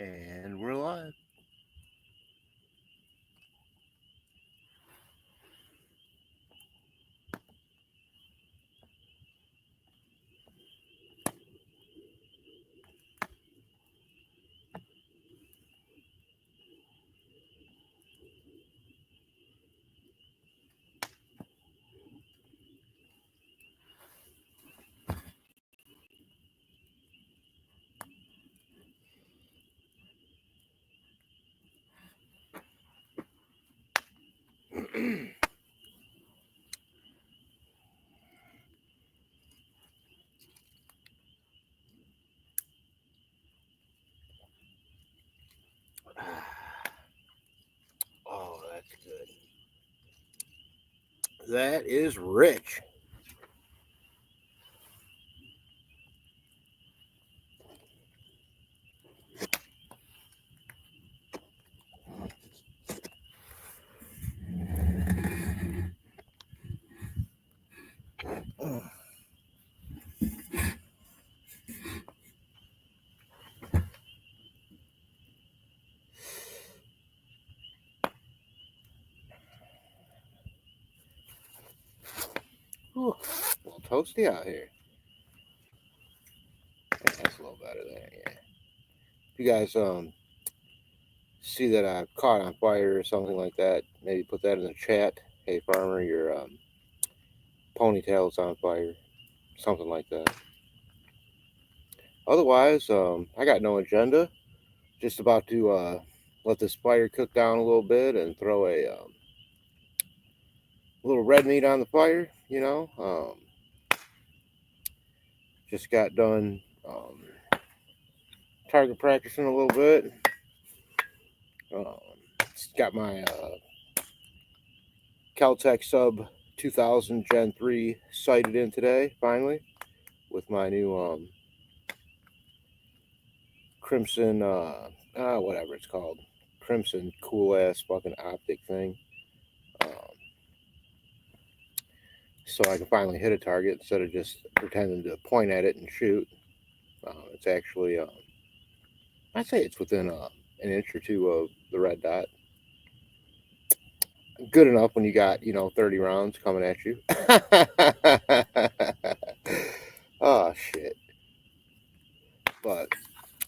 And we're live. Oh, that's good. That is rich. Ooh, a little toasty out here. Yeah, that's a little better there. Yeah. If you guys see that I caught on fire or something like that, maybe put that in the chat. Hey, farmer, your ponytail's on fire. Something like that. Otherwise, I got no agenda. Just about to let this fire cook down a little bit and throw a little red meat on the fire. Just got done target practicing a little bit. Um, got my Caltech Sub 2000 Gen 3 sighted in today, finally, with my new Crimson, whatever it's called. Crimson cool ass fucking optic thing. Um, so I can finally hit a target instead of just pretending to point at it and shoot. It's actually, I'd say it's within an inch or two of the red dot. Good enough when you got 30 rounds coming at you. Oh shit. But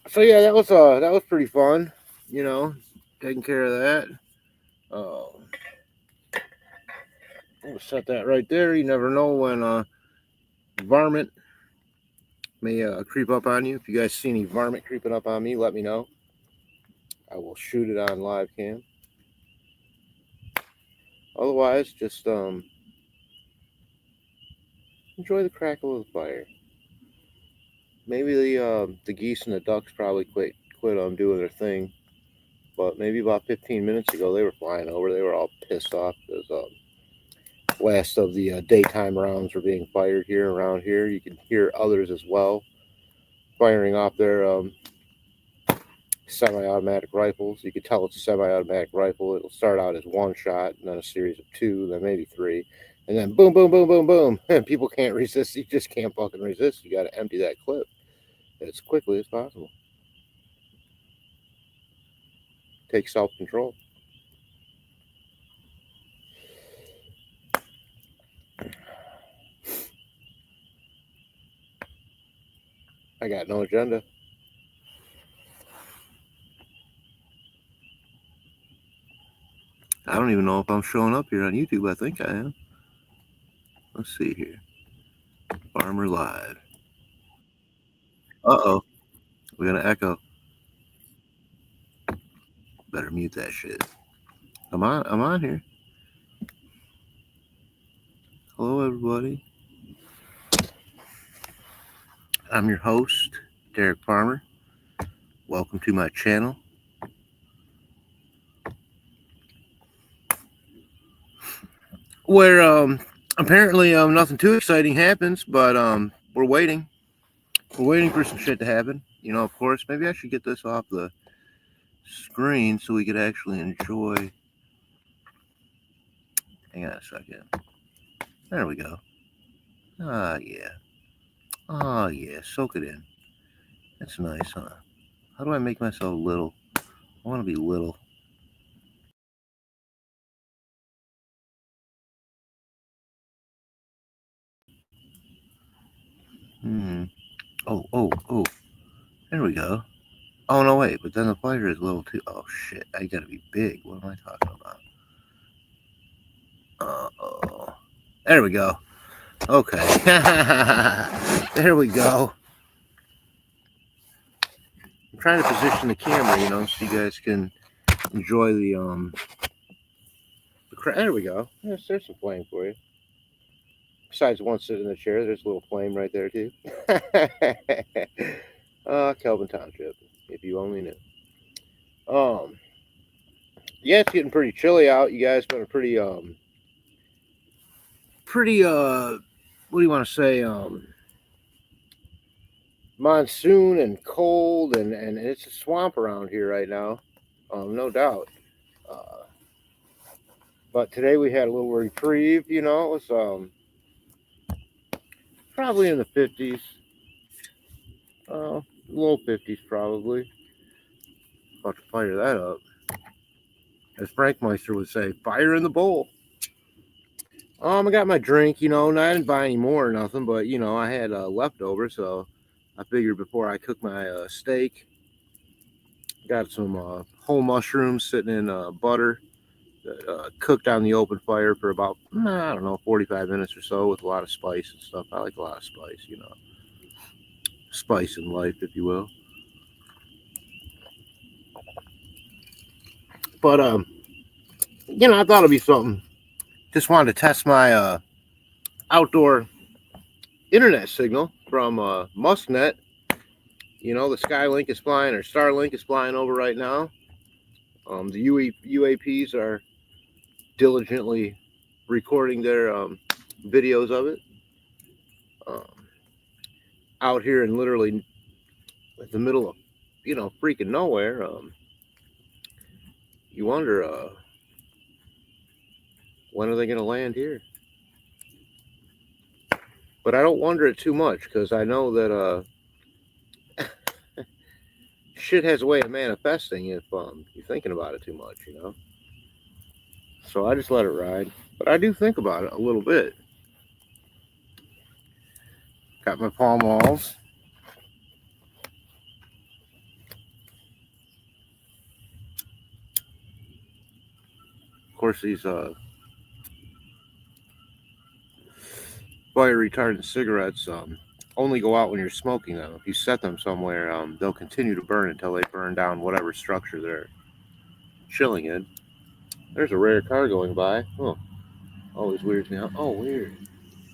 so yeah, that was pretty fun, taking care of that. We'll set that right there. You never know when varmint may creep up on you. If you guys see any varmint creeping up on me, let me know. I will shoot it on live cam. Otherwise, just enjoy the crackle of the fire. Maybe the geese and the ducks probably quit on doing their thing, but maybe about 15 minutes ago they were flying over. They were all pissed off because last of the daytime rounds were being fired here around here. You can hear others as well firing off their semi-automatic rifles. You can tell it's a semi-automatic rifle. It'll start out as one shot, and then a series of two, then maybe three, and then boom, boom, boom, boom, boom. And people can't resist. You just can't fucking resist. You got to empty that clip as quickly as possible. Take self-control. I got no agenda. I don't even know if I'm showing up here on YouTube. I think I am. Let's see here. Farmer Live. Uh-oh. We got an echo. Better mute that shit. I'm on here. Hello, everybody. I'm your host, Derek Farmer. Welcome to my channel. Where apparently nothing too exciting happens, but we're waiting. We're waiting for some shit to happen. Of course, maybe I should get this off the screen so we could actually enjoy. Hang on a second. There we go. Ah, yeah. Oh, yeah. Soak it in. That's nice, huh? How do I make myself little? I want to be little. Oh. There we go. Oh, no, wait. But then the fire is little, too. Oh, shit. I gotta be big. What am I talking about? Uh-oh. There we go. Okay. There we go. I'm trying to position the camera, so you guys can enjoy the there we go. Yes, there's some flame for you. Besides one sitting in the chair, there's a little flame right there too. Kelvin Township, if you only knew. Yeah, it's getting pretty chilly out. You guys been a pretty what do you want to say, monsoon and cold, and it's a swamp around here right now, no doubt. But today we had a little reprieve. It was probably in the 50s, low 50s probably. About to fire that up, as Frank Meister would say, fire in the bowl. I got my drink, I didn't buy any more or nothing, but I had leftovers, so I figured before I cook my steak, got some whole mushrooms sitting in butter, cooked on the open fire for about, I don't know, 45 minutes or so, with a lot of spice and stuff. I like a lot of spice, spice in life, if you will. But I thought it'd be something. Just wanted to test my outdoor internet signal from Musknet. The Skylink is flying, or Starlink is flying over right now. The UAPs are diligently recording their videos of it. Out here in literally the middle of, freaking nowhere. You wonder, when are they going to land here? But I don't wonder it too much, because I know that shit has a way of manifesting if you're thinking about it too much, So I just let it ride. But I do think about it a little bit. Got my Pall Malls. Of course, these fire retardant cigarettes only go out when you're smoking them. If you set them somewhere, they'll continue to burn until they burn down whatever structure they're chilling in. There's a rare car going by. Oh, always weirds me out. Oh, weird.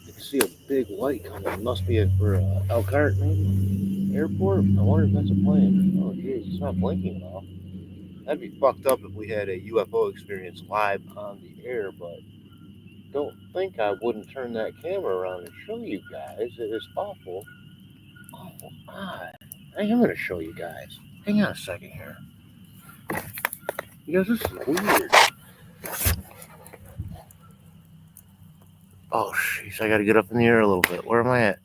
You can see a big light coming. Must be it for Elkhart, maybe? Airport? I wonder if that's a plane. Oh, geez, it's not blinking at all. That'd be fucked up if we had a UFO experience live on the air, but don't think I wouldn't turn that camera around and show you guys. It is awful. Awful odd. I am going to show you guys. Hang on a second here. Because this is weird. Oh, jeez, I got to get up in the air a little bit. Where am I at?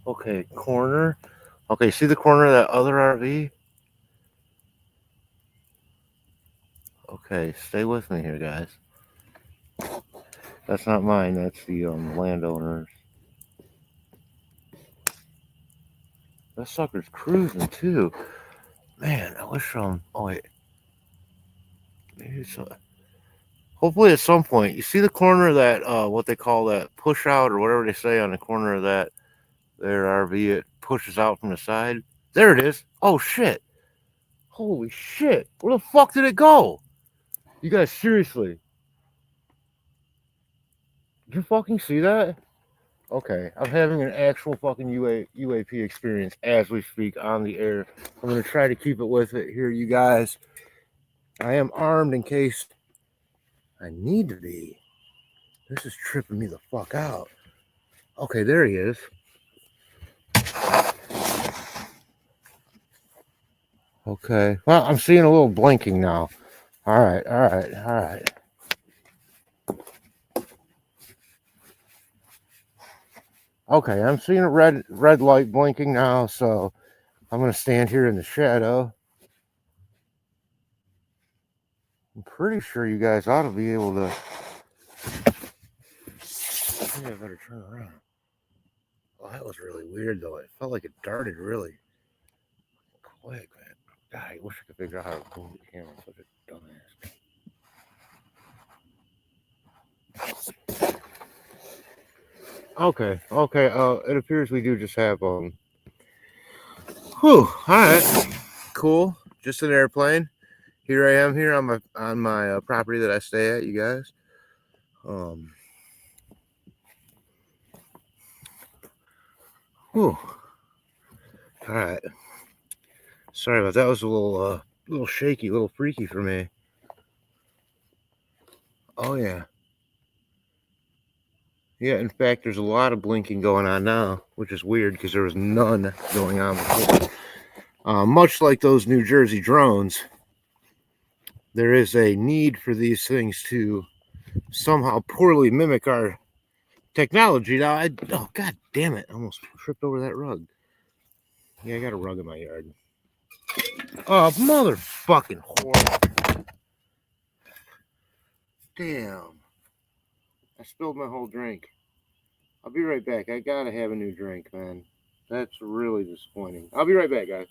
Okay, corner. Okay, see the corner of that other RV? Okay, stay with me here, guys. That's not mine. That's the landowners. That sucker's cruising too. Man, I wish oh wait. Maybe it's hopefully at some point. You see the corner of that what they call that push out or whatever they say on the corner of that their RV, it pushes out from the side. There it is. Oh shit. Holy shit. Where the fuck did it go? You guys seriously? Did you fucking see that? Okay, I'm having an actual fucking UAP experience as we speak on the air. I'm going to try to keep it with it here, you guys. I am armed in case I need to be. This is tripping me the fuck out. Okay, there he is. Okay, well, I'm seeing a little blinking now. All right. Okay, I'm seeing a red light blinking now, so I'm going to stand here in the shadow. I'm pretty sure you guys ought to be able to. I think I better turn around. Well, that was really weird, though. It felt like it darted really quick, man. God, I wish I could figure out how to move the camera. I'm such a dumbass. Okay. It appears we do just have Whew. All right. Cool. Just an airplane. Here I am here on my property that I stay at, you guys. Whew. All right. Sorry about that. Was a little shaky, a little freaky for me. Oh yeah. Yeah, in fact, there's a lot of blinking going on now, which is weird because there was none going on before. Much like those New Jersey drones, there is a need for these things to somehow poorly mimic our technology. Now, oh god damn it! I almost tripped over that rug. Yeah, I got a rug in my yard. Oh, motherfucking whore! Damn! I spilled my whole drink. I'll be right back. I gotta have a new drink, man. That's really disappointing. I'll be right back, guys.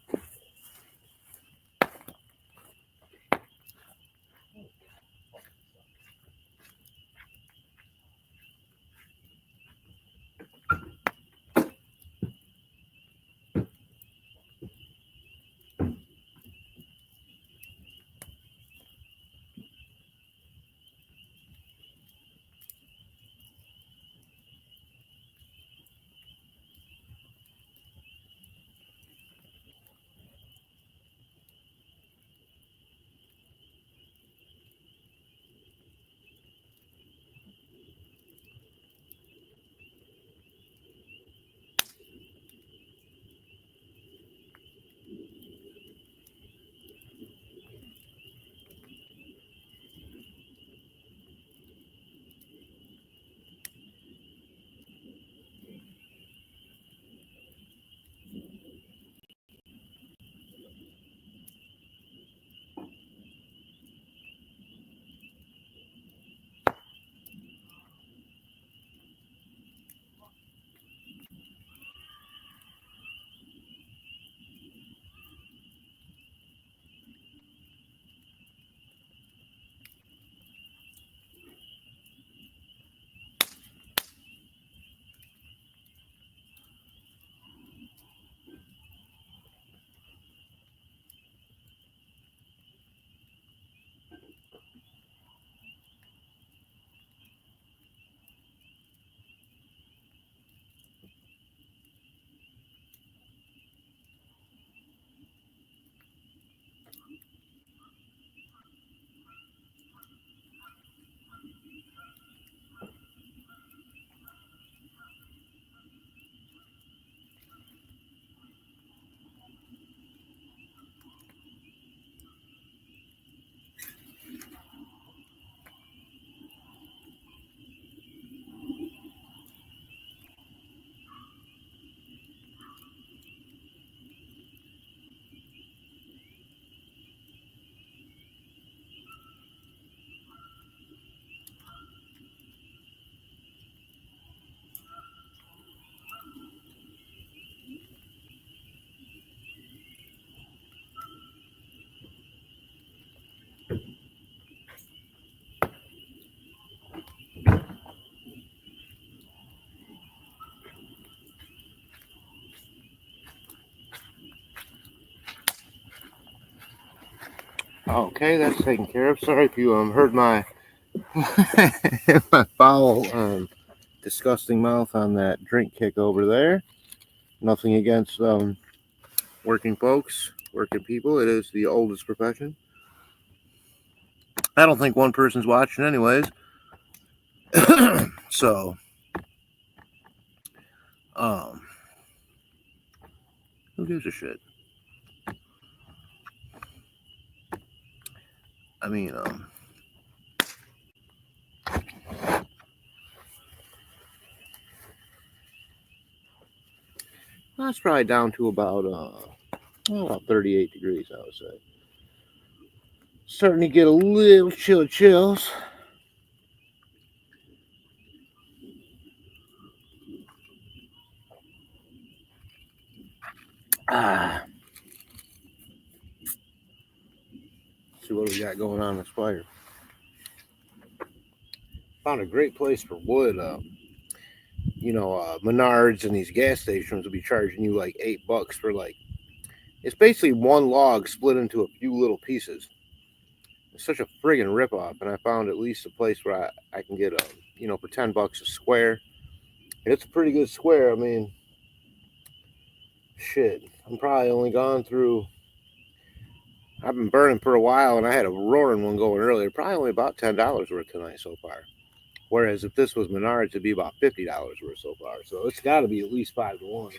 Okay, that's taken care of. Sorry if you heard my my foul, disgusting mouth on that drink kick over there. Nothing against working folks, working people. It is the oldest profession. I don't think one person's watching, anyways. So, who gives a shit? I mean, that's probably down to about about 38 degrees, I would say. Starting to get a little chills. Ah, see what we got going on this fire. Found a great place for wood. Menards and these gas stations will be charging you like $8 for like it's basically one log split into a few little pieces. It's such a friggin' ripoff, and I found at least a place where I can get for $10 a square. And it's a pretty good square. I mean, shit. I'm probably only gone through. I've been burning for a while, and I had a roaring one going earlier. Probably only about $10 worth tonight so far. Whereas if this was Menards, it'd be about $50 worth so far. So it's got to be at least 5 to 1. Um,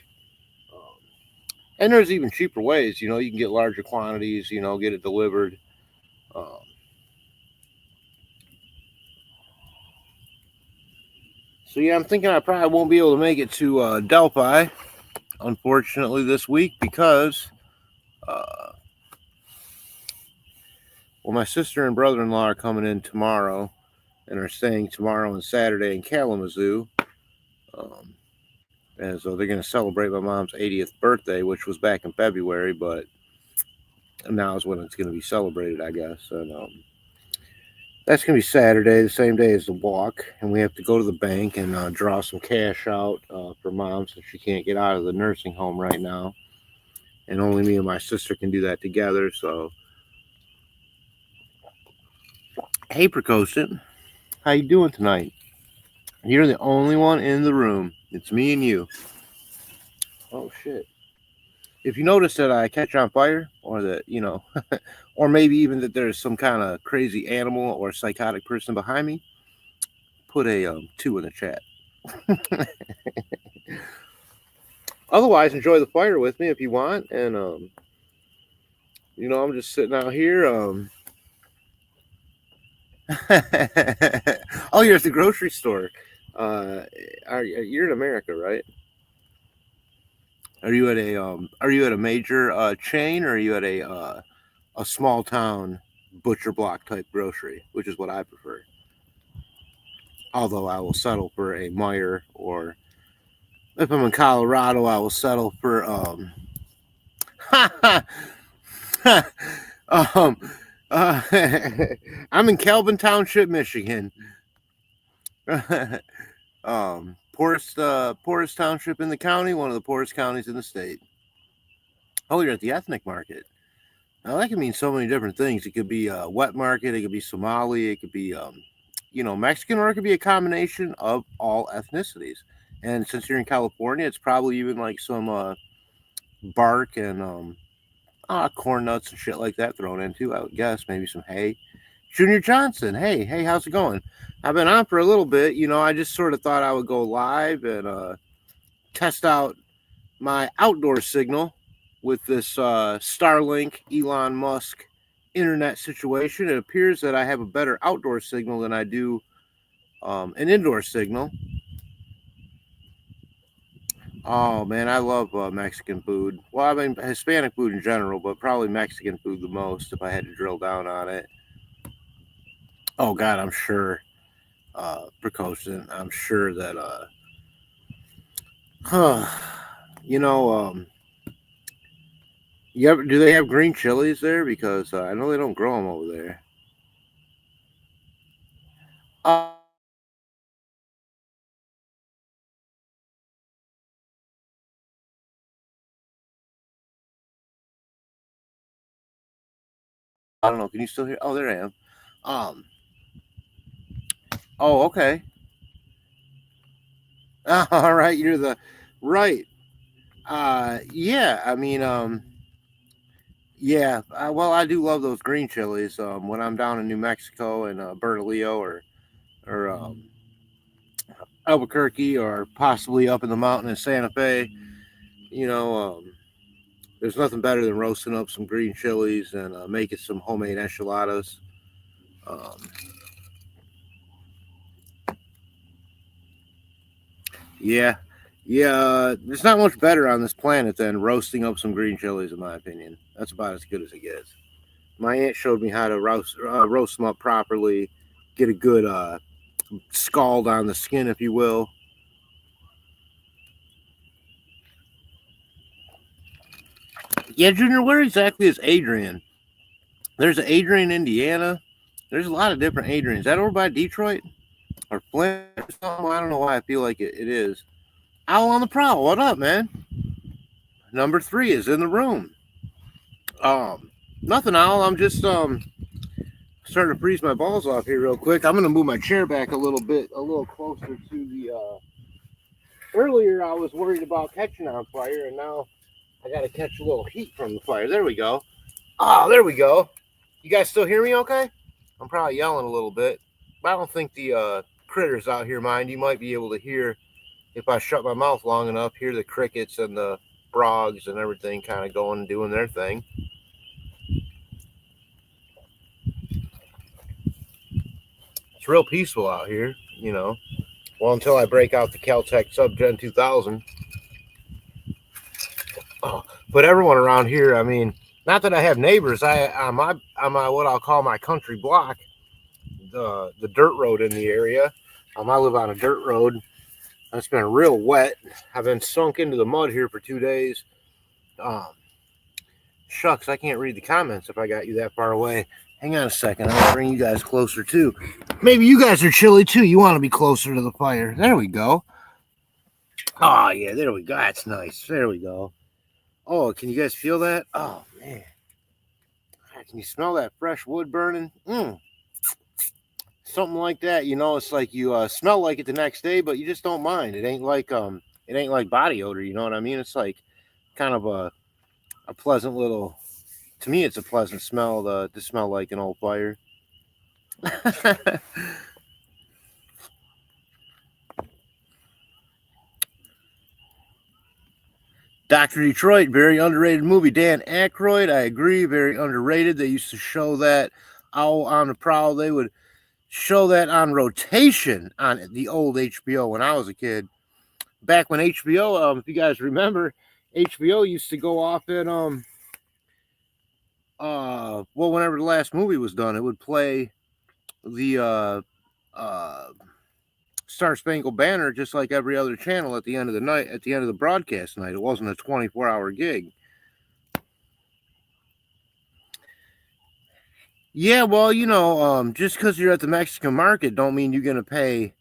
and there's even cheaper ways. You can get larger quantities. Get it delivered. Um, so yeah, I'm thinking I probably won't be able to make it to Delphi, unfortunately, this week because, my sister and brother-in-law are coming in tomorrow and are staying tomorrow and Saturday in Kalamazoo. Um, and so they're going to celebrate my mom's 80th birthday, which was back in February, but now is when it's going to be celebrated, I guess. And that's going to be Saturday, the same day as the walk. And we have to go to the bank and draw some cash out for mom since she can't get out of the nursing home right now. And only me and my sister can do that together. So, hey, Precocent, how you doing tonight? You're the only one in the room. It's me and you. Oh, shit. If you notice that I catch on fire, or that, or maybe even that there's some kind of crazy animal or psychotic person behind me, put a 2 in the chat. Otherwise, enjoy the fire with me if you want. And, I'm just sitting out here. Oh, you're at the grocery store. You're in America, right? Are you at a major chain, or are you at a small town butcher block type grocery, which is what I prefer? Although I will settle for a Meyer, or if I'm in Colorado, I will settle for um uh, I'm in Calvin Township, Michigan. Poorest township in the county, one of the poorest counties in the state. Oh, you're at the ethnic market. Now that can mean so many different things. It could be a wet market, it could be Somali, it could be Mexican, or it could be a combination of all ethnicities. And since you're in California, it's probably even like some bark and corn nuts and shit like that thrown into. I would guess maybe some hay. Junior Johnson, hey, how's it going? I've been on for a little bit. I just sort of thought I would go live and test out my outdoor signal with this Starlink Elon Musk internet situation. It appears that I have a better outdoor signal than I do an indoor signal. Oh man, I love Mexican food. Well, I mean Hispanic food in general, but probably Mexican food the most if I had to drill down on it. Oh God, I'm sure, Precocious. I'm sure that, you know, do they have green chilies there? Because I know they don't grow them over there. I don't know. Can you still hear? Oh, there I am. Um. Oh, okay. All right. You're the right. Yeah. I mean, yeah. Well, I do love those green chilies. When I'm down in New Mexico and Bernalillo, or Albuquerque, or possibly up in the mountain in Santa Fe, you know, there's nothing better than roasting up some green chilies and making some homemade enchiladas. Um, yeah, Yeah, there's not much better on this planet than roasting up some green chilies, in my opinion. That's about as good as it gets. My aunt showed me how to roast them up properly, get a good scald on the skin, if you will. Yeah, Junior, where exactly is Adrian? There's an Adrian, Indiana. There's a lot of different Adrians. Is that over by Detroit or Flint or something? I don't know why I feel like it is. Owl on the prowl. What up, man? Number 3 is in the room. Nothing, Owl. I'm just starting to freeze my balls off here real quick. I'm gonna move my chair back a little bit, a little closer to the. Earlier, I was worried about catching on fire, and now I got to catch a little heat from the fire. There we go. Oh, there we go. You guys still hear me? Okay. I'm probably yelling a little bit, but I don't think the critters out here mind. You might be able to hear if I shut my mouth long enough. Hear the crickets and the frogs and everything kind of going and doing their thing. It's real peaceful out here, you know. Well, until I break out the Caltech Sub Gen 2000. Oh, but everyone around here, I mean, not that I have neighbors. I on my what I'll call my country block, the dirt road in the area. I live on a dirt road. It's been real wet. I've been sunk into the mud here for 2 days. Um, Shucks, I can't read the comments if I got you that far away. Hang on a second. I'm gonna bring you guys closer too. Maybe you guys are chilly too. You want to be closer to the fire. There we go. Oh yeah, there we go. That's nice. There we go. Oh, can you guys feel that? Oh man, can you smell that fresh wood burning? Something like that. You know, it's like you smell like it the next day, but you just don't mind. It ain't like body odor. You know what I mean? It's like kind of a pleasant little. To me, it's a pleasant smell to smell like an old fire. Dr. Detroit, very underrated movie. Dan Aykroyd, I agree, very underrated. They used to show that Owl on the Prowl. They would show that on rotation on the old HBO when I was a kid. Back when HBO, if you guys remember, HBO used to go off at well, whenever the last movie was done, it would play the Star Spangled Banner just like every other channel at the end of the night, at the end of the broadcast night. It wasn't a 24-hour gig. Yeah, well, you know, just because you're at the Mexican market don't mean you're going to pay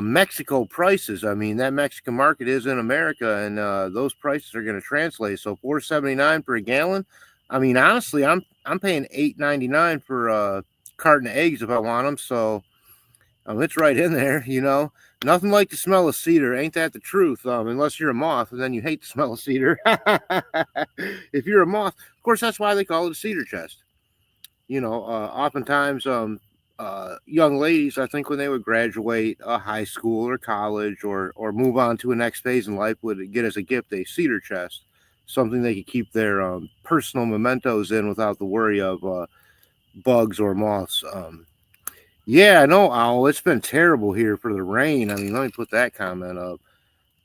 Mexico prices. I mean, that Mexican market is in America, and those prices are going to translate. So $4.79 per gallon. I mean, honestly, I'm paying $8.99 for a carton of eggs if I want them. So it's right in there. You know, nothing like the smell of cedar. Ain't that the truth? Unless you're a moth, and then you hate the smell of cedar. If you're a moth, of course, that's why they call it a cedar chest. You know, oftentimes young ladies, I think when they would graduate high school or college or move on to a next phase in life, would get as a gift a cedar chest, something they could keep their personal mementos in without the worry of bugs or moths. Yeah, I know, Owl. It's been terrible here for the rain. I mean, let me put that comment up.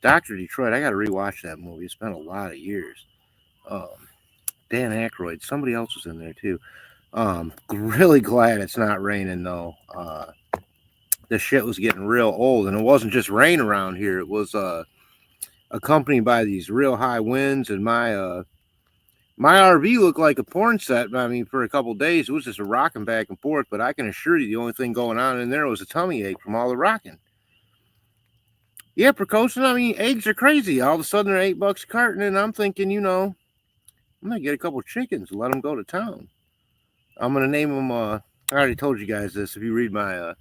Dr. Detroit, I got to rewatch that movie. It's been a lot of years. Um, Dan Aykroyd, somebody else was in there too. Really glad it's not raining though. The shit was getting real old, and it wasn't just rain around here. It was accompanied by these real high winds, and my RV looked like a porn set. I mean, for a couple days, it was just a rocking back and forth. But I can assure you, the only thing going on in there was a tummy ache from all the rocking. Yeah, precaution. I mean, eggs are crazy. All of a sudden, they're $8 a carton, and I'm thinking, you know, I'm gonna get a couple chickens and let them go to town. I'm gonna name them. I already told you guys this. If you read my,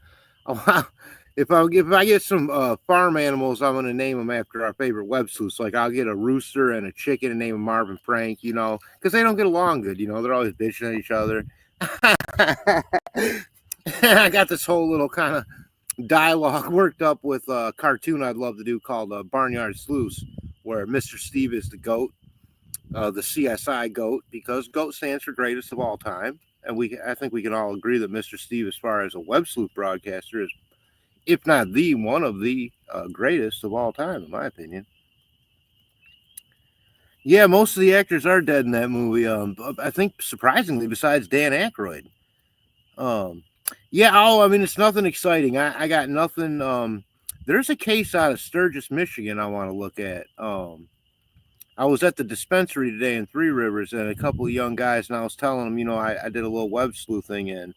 if I get some farm animals, I'm gonna name them after our favorite web sleuths. Like I'll get a rooster and a chicken and name them Marvin Frank. You know, because they don't get along good. You know, they're always bitching at each other. I got this whole little kind of dialogue worked up with a cartoon I'd love to do called Barnyard Sleuths, where Mr. Steve is the goat, the CSI goat, because GOAT stands for greatest of all time. And I think we can all agree that Mr. Steve, as far as a web sleuth broadcaster, is, if not the one of the greatest of all time, in my opinion. Yeah, most of the actors are dead in that movie. I think surprisingly, besides Dan Aykroyd. Um, yeah. Oh, I mean, it's nothing exciting. I got nothing. There's a case out of Sturgis, Michigan. I want to look at. I was at the dispensary today in Three Rivers, and a couple of young guys, and I was telling them, I did a little web sleuthing, and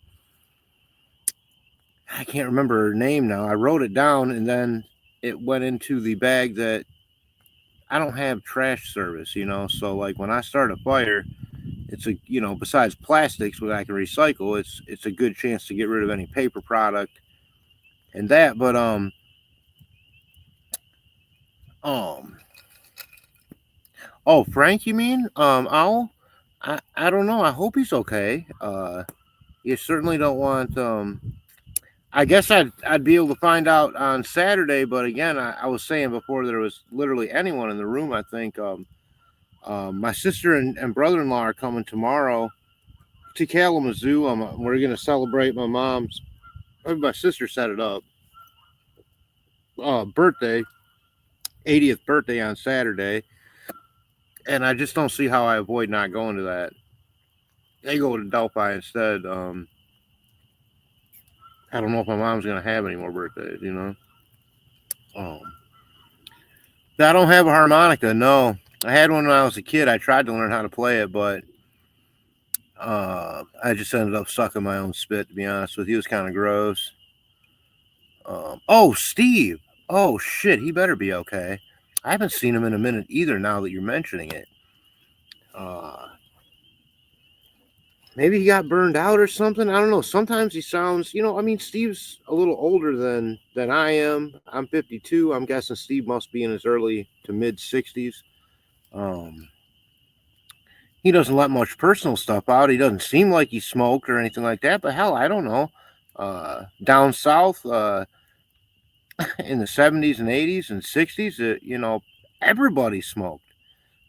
I can't remember her name now. I wrote it down, and then it went into the bag that I don't have trash service, So like when I start a fire, it's a besides plastics, what I can recycle, it's a good chance to get rid of any paper product and that. But um oh, Frank, you mean Owl? I don't know. I hope he's okay. You certainly don't want I guess I'd be able to find out on Saturday, but again, I was saying before there was literally anyone in the room. I think my sister and brother-in-law are coming tomorrow to Kalamazoo. We're going to celebrate my sister set it up, birthday, 80th birthday on Saturday, and I just don't see how I avoid not going to that. They go to Delphi instead. I don't know if my mom's going to have any more birthdays. Um, I don't have a harmonica. No, I had one when I was a kid. I tried to learn how to play it, but I just ended up sucking my own spit. To be honest with you, it was kind of gross. Oh, Steve. Oh shit, he better be okay. I haven't seen him in a minute either. Now that you're mentioning it, uh, maybe he got burned out or something. I don't know. Sometimes he sounds, I mean, Steve's a little older than I am. I'm 52. I'm guessing Steve must be in his early to mid 60s. Um, he doesn't let much personal stuff out. He doesn't seem like he smoked or anything like that. But hell, I don't know. Down south, in the 70s and 80s and 60s, everybody smoked.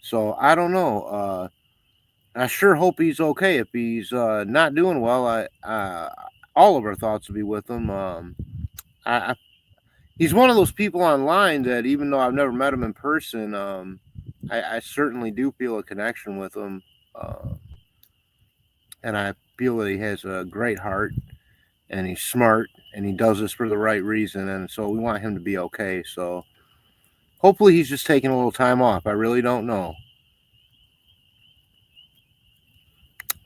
So I don't know. I sure hope he's okay. If he's not doing well, all of our thoughts will be with him. I he's one of those people online that even though I've never met him in person, I certainly do feel a connection with him, and I feel that he has a great heart and he's smart and he does this for the right reason, and so we want him to be okay. So hopefully he's just taking a little time off. I really don't know.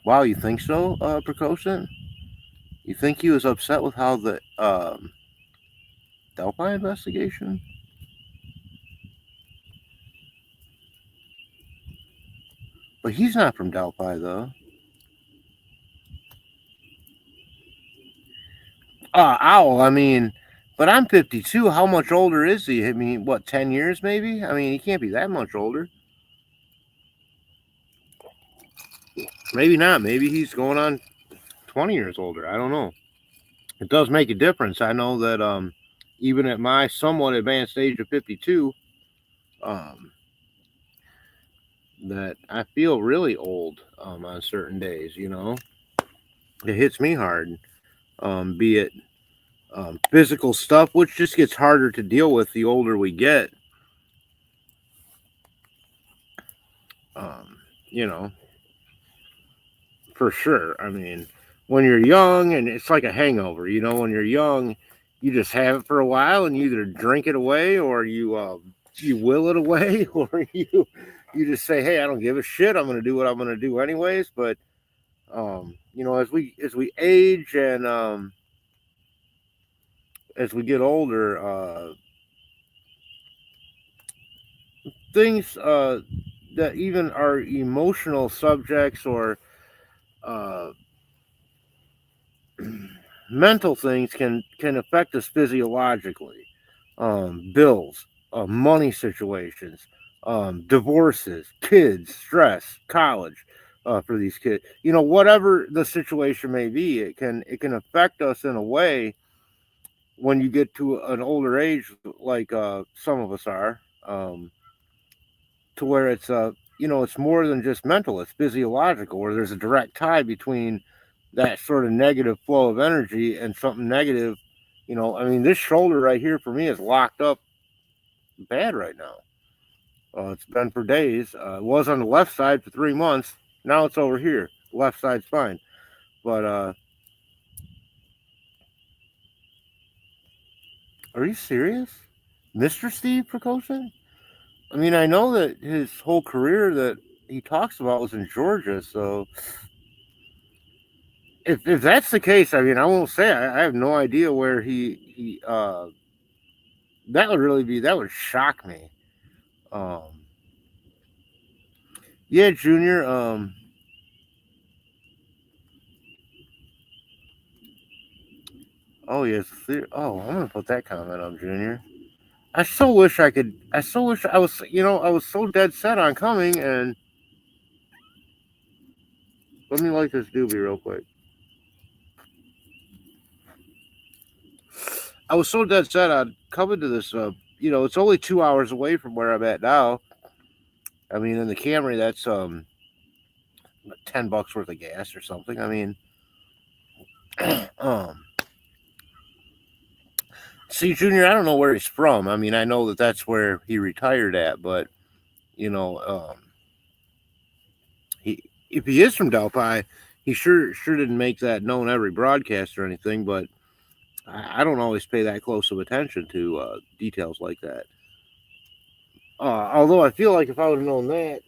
Wow, you think so, Precocious? You think he was upset with how the Delphi investigation? But he's not from Delphi, though. Owl, I mean, but I'm 52. How much older is he? I mean, what, 10 years maybe? I mean, he can't be that much older. Maybe not. Maybe he's going on 20 years older. I don't know. It does make a difference. I know that even at my somewhat advanced age of 52, um, that I feel really old on certain days, It hits me hard, be it physical stuff, which just gets harder to deal with the older we get. Um, you know, for sure. I mean, when you're young, and it's like a hangover, when you're young, you just have it for a while and you either drink it away or you will it away or you just say, hey, I don't give a shit. I'm going to do what I'm going to do anyways. But, as we age and as we get older, things that even are emotional subjects or uh, mental things can affect us physiologically. Bills, money situations, divorces, kids, stress, college. For these kids, whatever the situation may be, it can affect us in a way when you get to an older age, like some of us are, to where it's more than just mental; it's physiological, where there's a direct tie between that sort of negative flow of energy and something negative. I mean, this shoulder right here for me is locked up bad right now. It's been for days. It was on the left side for 3 months. Now it's over here. The left side's fine. But are you serious, Mr. Steve Prokoshin? I mean, I know that his whole career that he talks about was in Georgia. So if that's the case, I mean, I won't say I have no idea where he that would really be, that would shock me. Um, yeah, Junior. Oh yes. Oh, I'm gonna put that comment on Junior. I so wish I could. I so wish I was. I was so dead set on coming. And let me light this doobie real quick. I was so dead set on coming to this. It's only 2 hours away from where I'm at now. I mean, in the Camry, that's $10 worth of gas or something. I mean, um, see, Junior, I don't know where he's from. I mean, I know that that's where he retired at, but you know, he if he is from Delphi, he sure didn't make that known every broadcast or anything. But I don't always pay that close of attention to details like that. Although I feel like if I would have known that,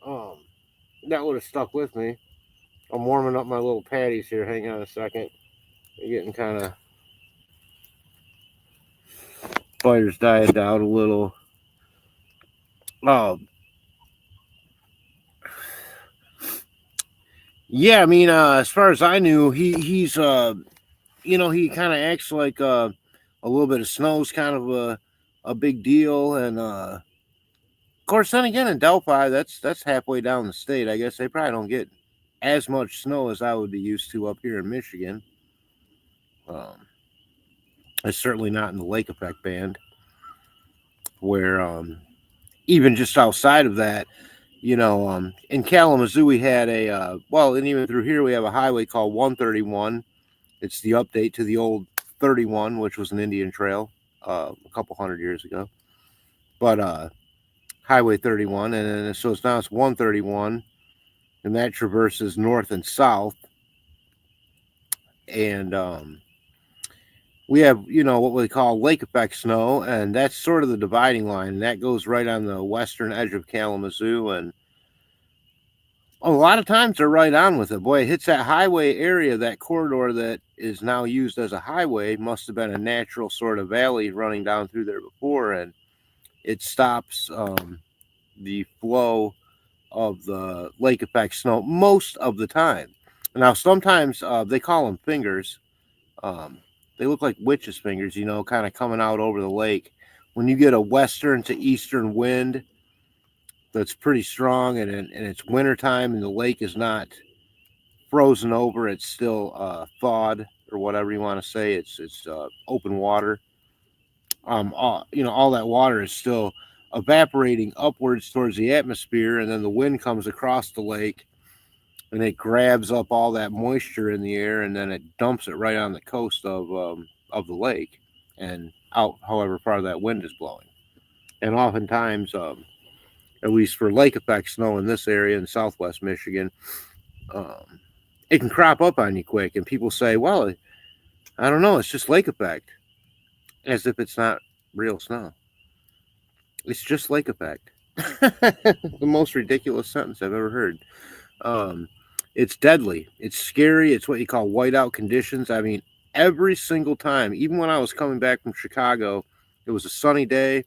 um, that would have stuck with me. I'm warming up my little patties here. Hang on a second. They're getting kind of, fire's died down a little. Oh, yeah. I mean, as far as I knew, he kind of acts like a little bit of snow's kind of a big deal, and of course, then again in Delphi, that's halfway down the state. I guess they probably don't get as much snow as I would be used to up here in Michigan. Um, it's certainly not in the lake effect band, where even just outside of that, in Kalamazoo we had and even through here we have a highway called 131. It's the update to the old 31, which was an Indian trail a couple hundred years ago. But Highway 31, and then so it's 131, and that traverses north and south. And we have, what we call lake effect snow, and that's sort of the dividing line. And that goes right on the western edge of Kalamazoo, and a lot of times they're right on with it. Boy, it hits that highway area, that corridor that is now used as a highway. Must have been a natural sort of valley running down through there before, and it stops the flow of the lake effect snow most of the time. Now, sometimes they call them fingers. Um, they look like witches' fingers, kind of coming out over the lake. When you get a western to eastern wind that's pretty strong, and it's wintertime and the lake is not frozen over, it's still thawed, or whatever you want to say. It's open water. All that water is still evaporating upwards towards the atmosphere, and then the wind comes across the lake and it grabs up all that moisture in the air, and then it dumps it right on the coast of the lake and out however far that wind is blowing. And oftentimes, at least for lake effect snow in this area in southwest Michigan, um, it can crop up on you quick, and people say, "Well, I don't know, it's just lake effect," as if it's not real snow. It's just lake effect. The most ridiculous sentence I've ever heard. Um, it's deadly. It's scary. It's what you call whiteout conditions. I mean, every single time, even when I was coming back from Chicago, it was a sunny day.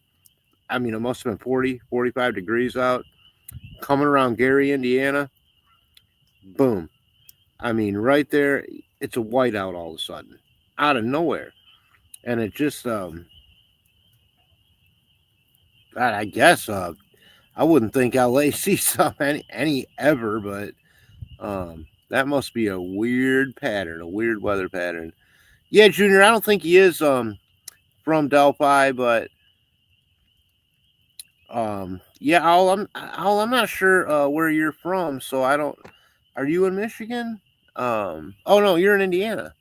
I mean, it must have been 40, 45 degrees out. Coming around Gary, Indiana, boom. I mean, right there, it's a whiteout all of a sudden, out of nowhere. And it just, I guess, I wouldn't think LA sees something any ever, but that must be a weird pattern, a weird weather pattern. Yeah, Junior, I don't think he is from Delphi, but yeah, I'm not sure where you're from, so I don't. Are you in Michigan? Oh no, you're in Indiana.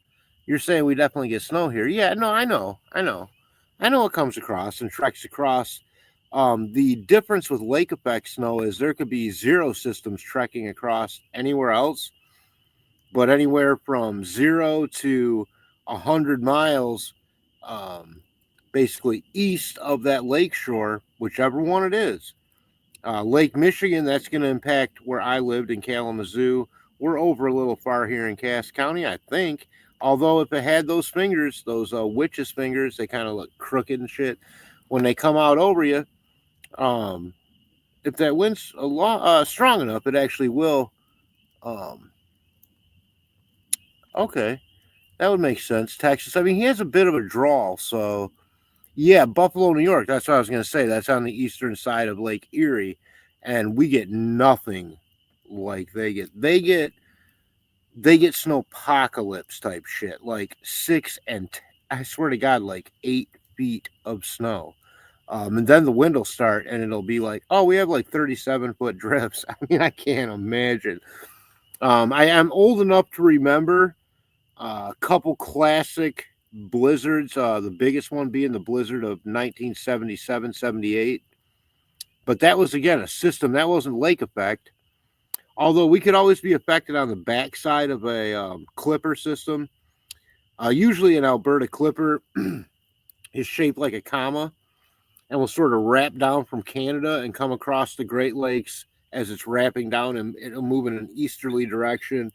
You're saying we definitely get snow here. Yeah, no, I know, I know it comes across and treks across. The difference with lake effect snow is there could be zero systems trekking across anywhere else, but anywhere from 0 to 100 miles, um, basically east of that lake shore, whichever one it is. Lake Michigan, that's going to impact where I lived in Kalamazoo. We're over a little far here in Cass County, I think. Although if it had those fingers, those witches' fingers, they kind of look crooked and shit. When they come out over you, um, if that wind's strong enough, it actually will. Um, okay, that would make sense. Texas. I mean, he has a bit of a drawl, so yeah, Buffalo, New York. That's what I was going to say. That's on the eastern side of Lake Erie, and we get nothing like they get. They get snowpocalypse type shit, like I swear to God, like 8 feet of snow. And then the wind will start, and it'll be like, oh, we have like 37-foot drifts. I mean, I can't imagine. I am old enough to remember a couple classic blizzards, the biggest one being the blizzard of 1977-78. But that was, again, a system. That wasn't lake effect. Although we could always be affected on the backside of a clipper system. Usually an Alberta clipper is shaped like a comma and will sort of wrap down from Canada and come across the Great Lakes as it's wrapping down, and it'll move in an easterly direction.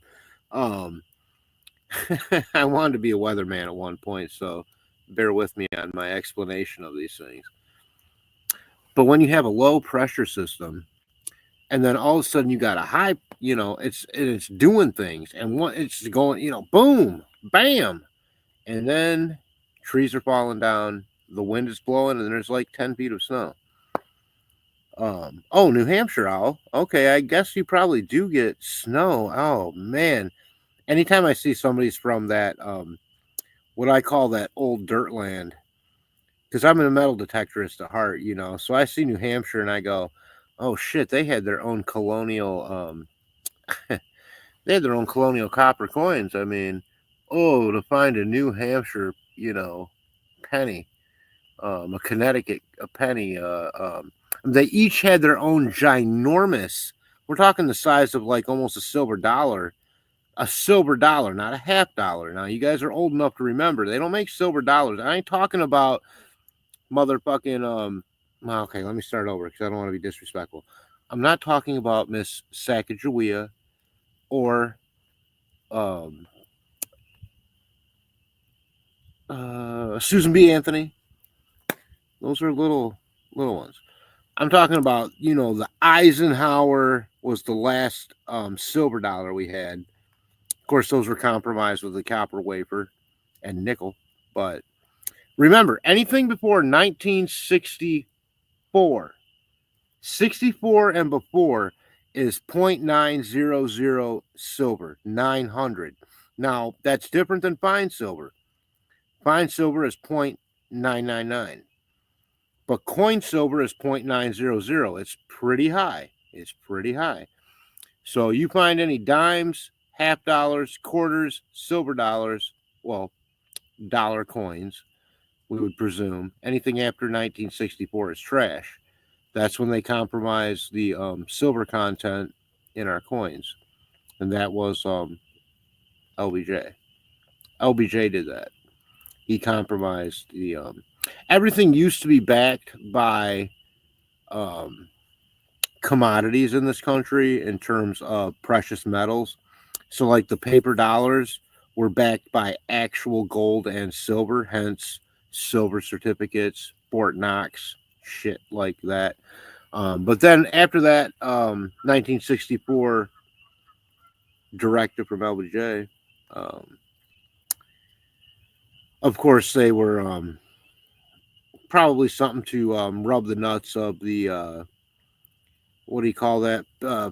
Um, I wanted to be a weatherman at one point, so bear with me on my explanation of these things. But when you have a low pressure system, and then all of a sudden you got a high, it's doing things, and it's going, boom, bam, and then trees are falling down, the wind is blowing, and there's like 10 feet of snow. Oh, New Hampshire owl. Okay, I guess you probably do get snow. Oh man, anytime I see somebody's from that, what I call that old dirt land, because I'm a metal detectorist at heart, so I see New Hampshire and I go, oh shit, they had their own colonial, they had their own colonial copper coins. I mean, oh, to find a New Hampshire, penny, a Connecticut a penny, they each had their own ginormous. We're talking the size of like almost a silver dollar, not a half dollar. Now you guys are old enough to remember they don't make silver dollars. I ain't talking about motherfucking well, okay, let me start over because I don't want to be disrespectful. I'm not talking about Miss Sacagawea or Susan B. Anthony. Those are little ones. I'm talking about, the Eisenhower was the last silver dollar we had. Of course, those were compromised with the copper wafer and nickel. But remember, anything before 1964, 64 and before is 0.900 silver, 900. Now, that's different than fine silver. Fine silver is 0.999. But coin silver is 0.900. It's pretty high. So you find any dimes, half dollars, quarters, silver dollars, well, dollar coins, we would presume. Anything after 1964 is trash. That's when they compromised the silver content in our coins. And that was LBJ. LBJ did that. He compromised the everything used to be backed by commodities in this country in terms of precious metals. So like the paper dollars were backed by actual gold and silver, hence silver certificates, Fort Knox, shit like that. But then after that 1964 directive from LBJ, of course they were probably something to rub the nuts of the what do you call that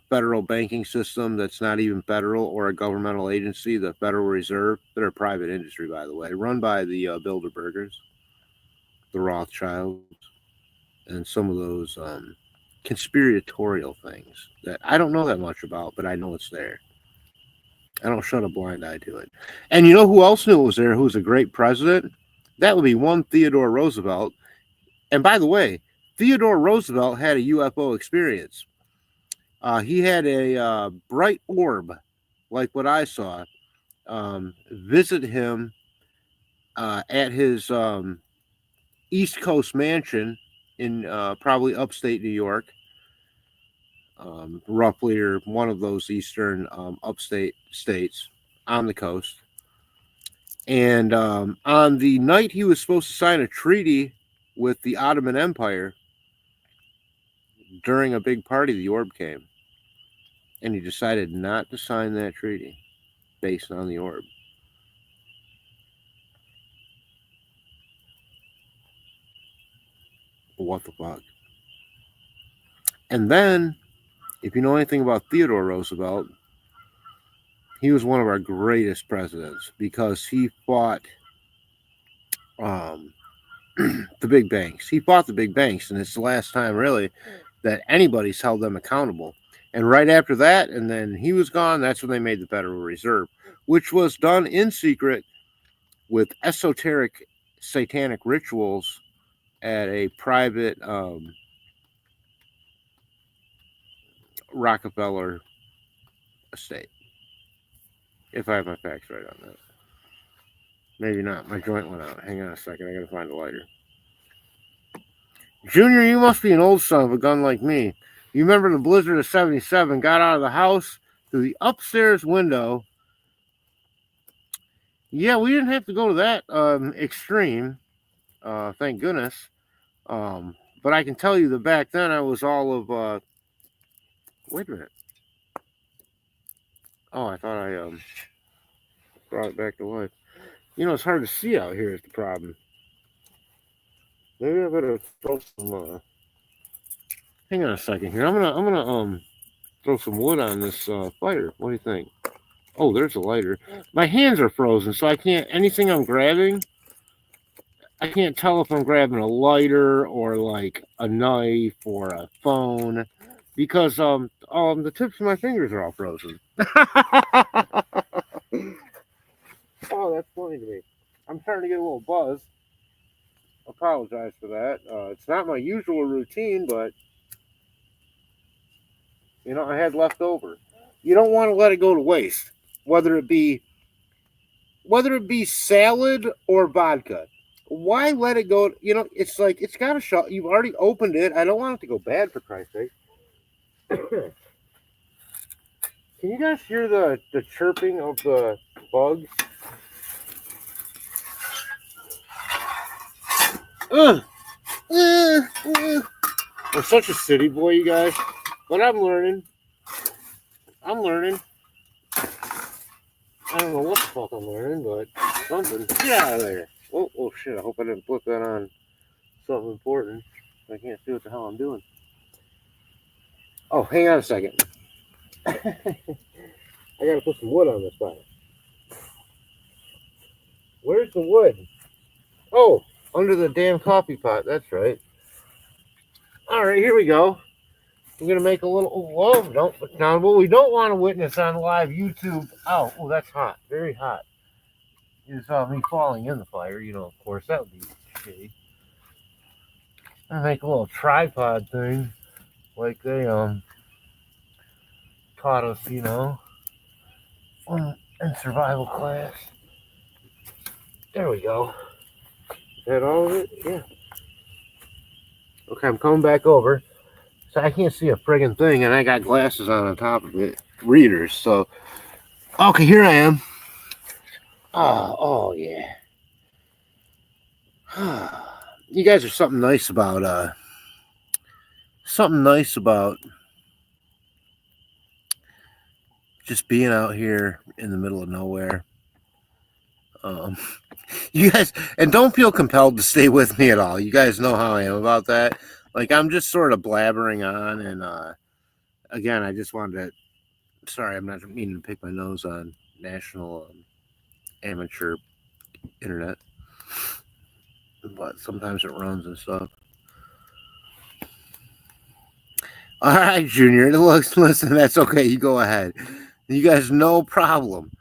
federal banking system that's not even federal or a governmental agency, the Federal Reserve. They're a private industry, by the way, run by the Bilderbergers, the Rothschilds, and some of those conspiratorial things that I don't know that much about, but I know it's there. I don't shut a blind eye to it. And you know who else knew it was there, who was a great president? That would be one Theodore Roosevelt. And by the way, Theodore Roosevelt had a UFO experience. He had a bright orb, like what I saw, visit him at his East Coast mansion in probably upstate New York, roughly, or one of those eastern upstate states on the coast. And on the night he was supposed to sign a treaty with the Ottoman Empire, during a big party, the orb came. And he decided not to sign that treaty based on the orb. What the fuck? And then, if you know anything about Theodore Roosevelt, he was one of our greatest presidents because he fought um, the big banks. He fought the big banks, and it's the last time, really, that anybody's held them accountable. And right after that, and then he was gone, that's when they made the Federal Reserve, which was done in secret with esoteric satanic rituals at a private Rockefeller estate. If I have my facts right on that. Maybe not. My joint went out. Hang on a second. I gotta find a lighter. Junior, you must be an old son of a gun like me. You remember the blizzard of 77, got out of the house through the upstairs window. Yeah, we didn't have to go to that extreme. Thank goodness. But I can tell you that back then I was all of... wait a minute. Oh, I thought I brought it back to life. You know, it's hard to see out here is the problem. Maybe I better throw some... hang on a second here. I'm gonna throw some wood on this fire. What do you think? Oh, there's a lighter. My hands are frozen, so I can't... anything I'm grabbing, I can't tell if I'm grabbing a lighter or like a knife or a phone because the tips of my fingers are all frozen. Oh, that's funny to me. I'm starting to get a little buzz. Apologize for that. It's not my usual routine, but you know, I had leftover. You don't want to let it go to waste, whether it be salad or vodka. Why let it go? You know, it's like it's got a shot. You've already opened it. I don't want it to go bad, for Christ's sake. Can you guys hear the chirping of the bugs? I'm such a city boy, you guys. But I'm learning. I don't know what the fuck I'm learning, but something. Get out of there. Oh shit, I hope I didn't put that on something important. I can't see what the hell I'm doing. Oh, hang on a second. I gotta put some wood on this fire. Where's the wood? Oh, under the damn coffee pot. That's right. All right, here we go. We're gonna make a little. Whoa! Don't now. What we don't want to witness on live YouTube. Oh, that's hot. Very hot. Is me falling in the fire. You know, of course, that would be shitty. I make a little tripod thing, like they taught us, you know, in survival class. There we go. Is that all of it? Yeah. Okay, I'm coming back over. So I can't see a friggin' thing, and I got glasses on top of it, readers. So, okay, here I am. Oh yeah. You guys are something nice about just being out here in the middle of nowhere. You guys, and don't feel compelled to stay with me at all. You guys know how I am about that. Like, I'm just sort of blabbering on, and again, I just wanted to. Sorry, I'm not meaning to pick my nose on national amateur internet, but sometimes it runs and stuff. All right, Junior. Listen, that's okay. You go ahead. You guys, no problem.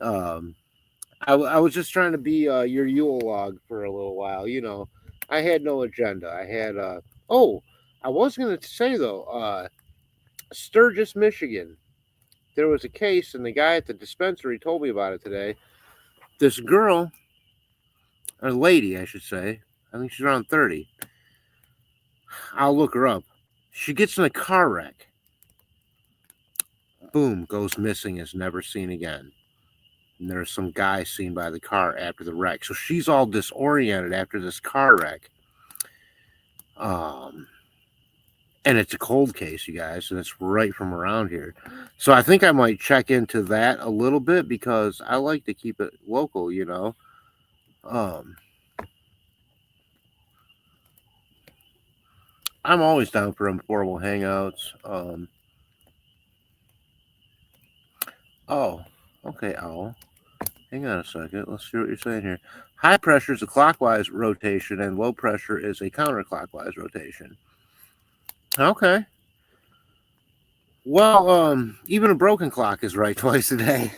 I was just trying to be your Yule-log for a little while. You know, I had no agenda. I had Oh, I was going to say though, Sturgis, Michigan. There was a case, and the guy at the dispensary told me about it today. This girl, or lady, I should say, I think she's around 30. I'll look her up. She gets in a car wreck. Boom, goes missing, is never seen again. And there's some guy seen by the car after the wreck. So she's all disoriented after this car wreck. Um, and it's a cold case, you guys, and it's right from around here. So I think I might check into that a little bit because I like to keep it local, you know. Um, I'm always down for informal hangouts. Oh, okay, Owl. Hang on a second. Let's see what you're saying here. High pressure is a clockwise rotation, and low pressure is a counterclockwise rotation. Okay. Well, even a broken clock is right twice a day.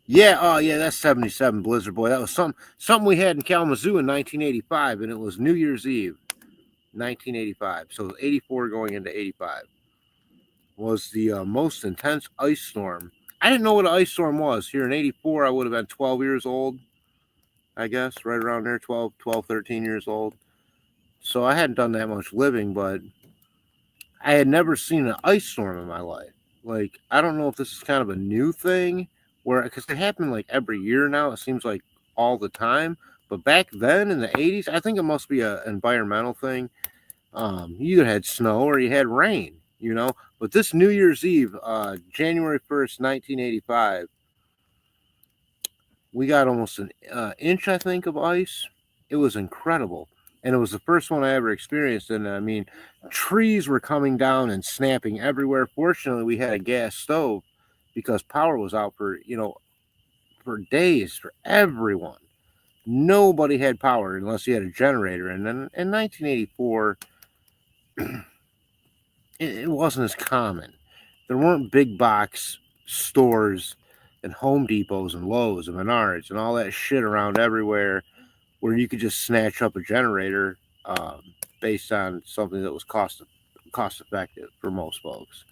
Yeah, oh yeah, that's 77 Blizzard Boy. That was something we had in Kalamazoo in 1985, and it was New Year's Eve, 1985. So 84 going into 85 was the most intense ice storm. I didn't know what an ice storm was. Here in 84, I would have been 12 years old, I guess, right around there, 12, 13 years old. So I hadn't done that much living, but I had never seen an ice storm in my life. Like, I don't know if this is kind of a new thing, where because it happened like every year now. It seems like all the time. But back then in the 80s, I think it must be an environmental thing. You either had snow or you had rain, you know. But this New Year's Eve, January 1st, 1985, we got almost an inch, I think, of ice. It was incredible. And it was the first one I ever experienced. And I mean, trees were coming down and snapping everywhere. Fortunately, we had a gas stove because power was out for, for days for everyone. Nobody had power unless you had a generator. And then in 1984, it wasn't as common. There weren't big box stores and Home Depots and Lowe's and Menards and all that shit around everywhere where you could just snatch up a generator based on something that was cost effective for most folks.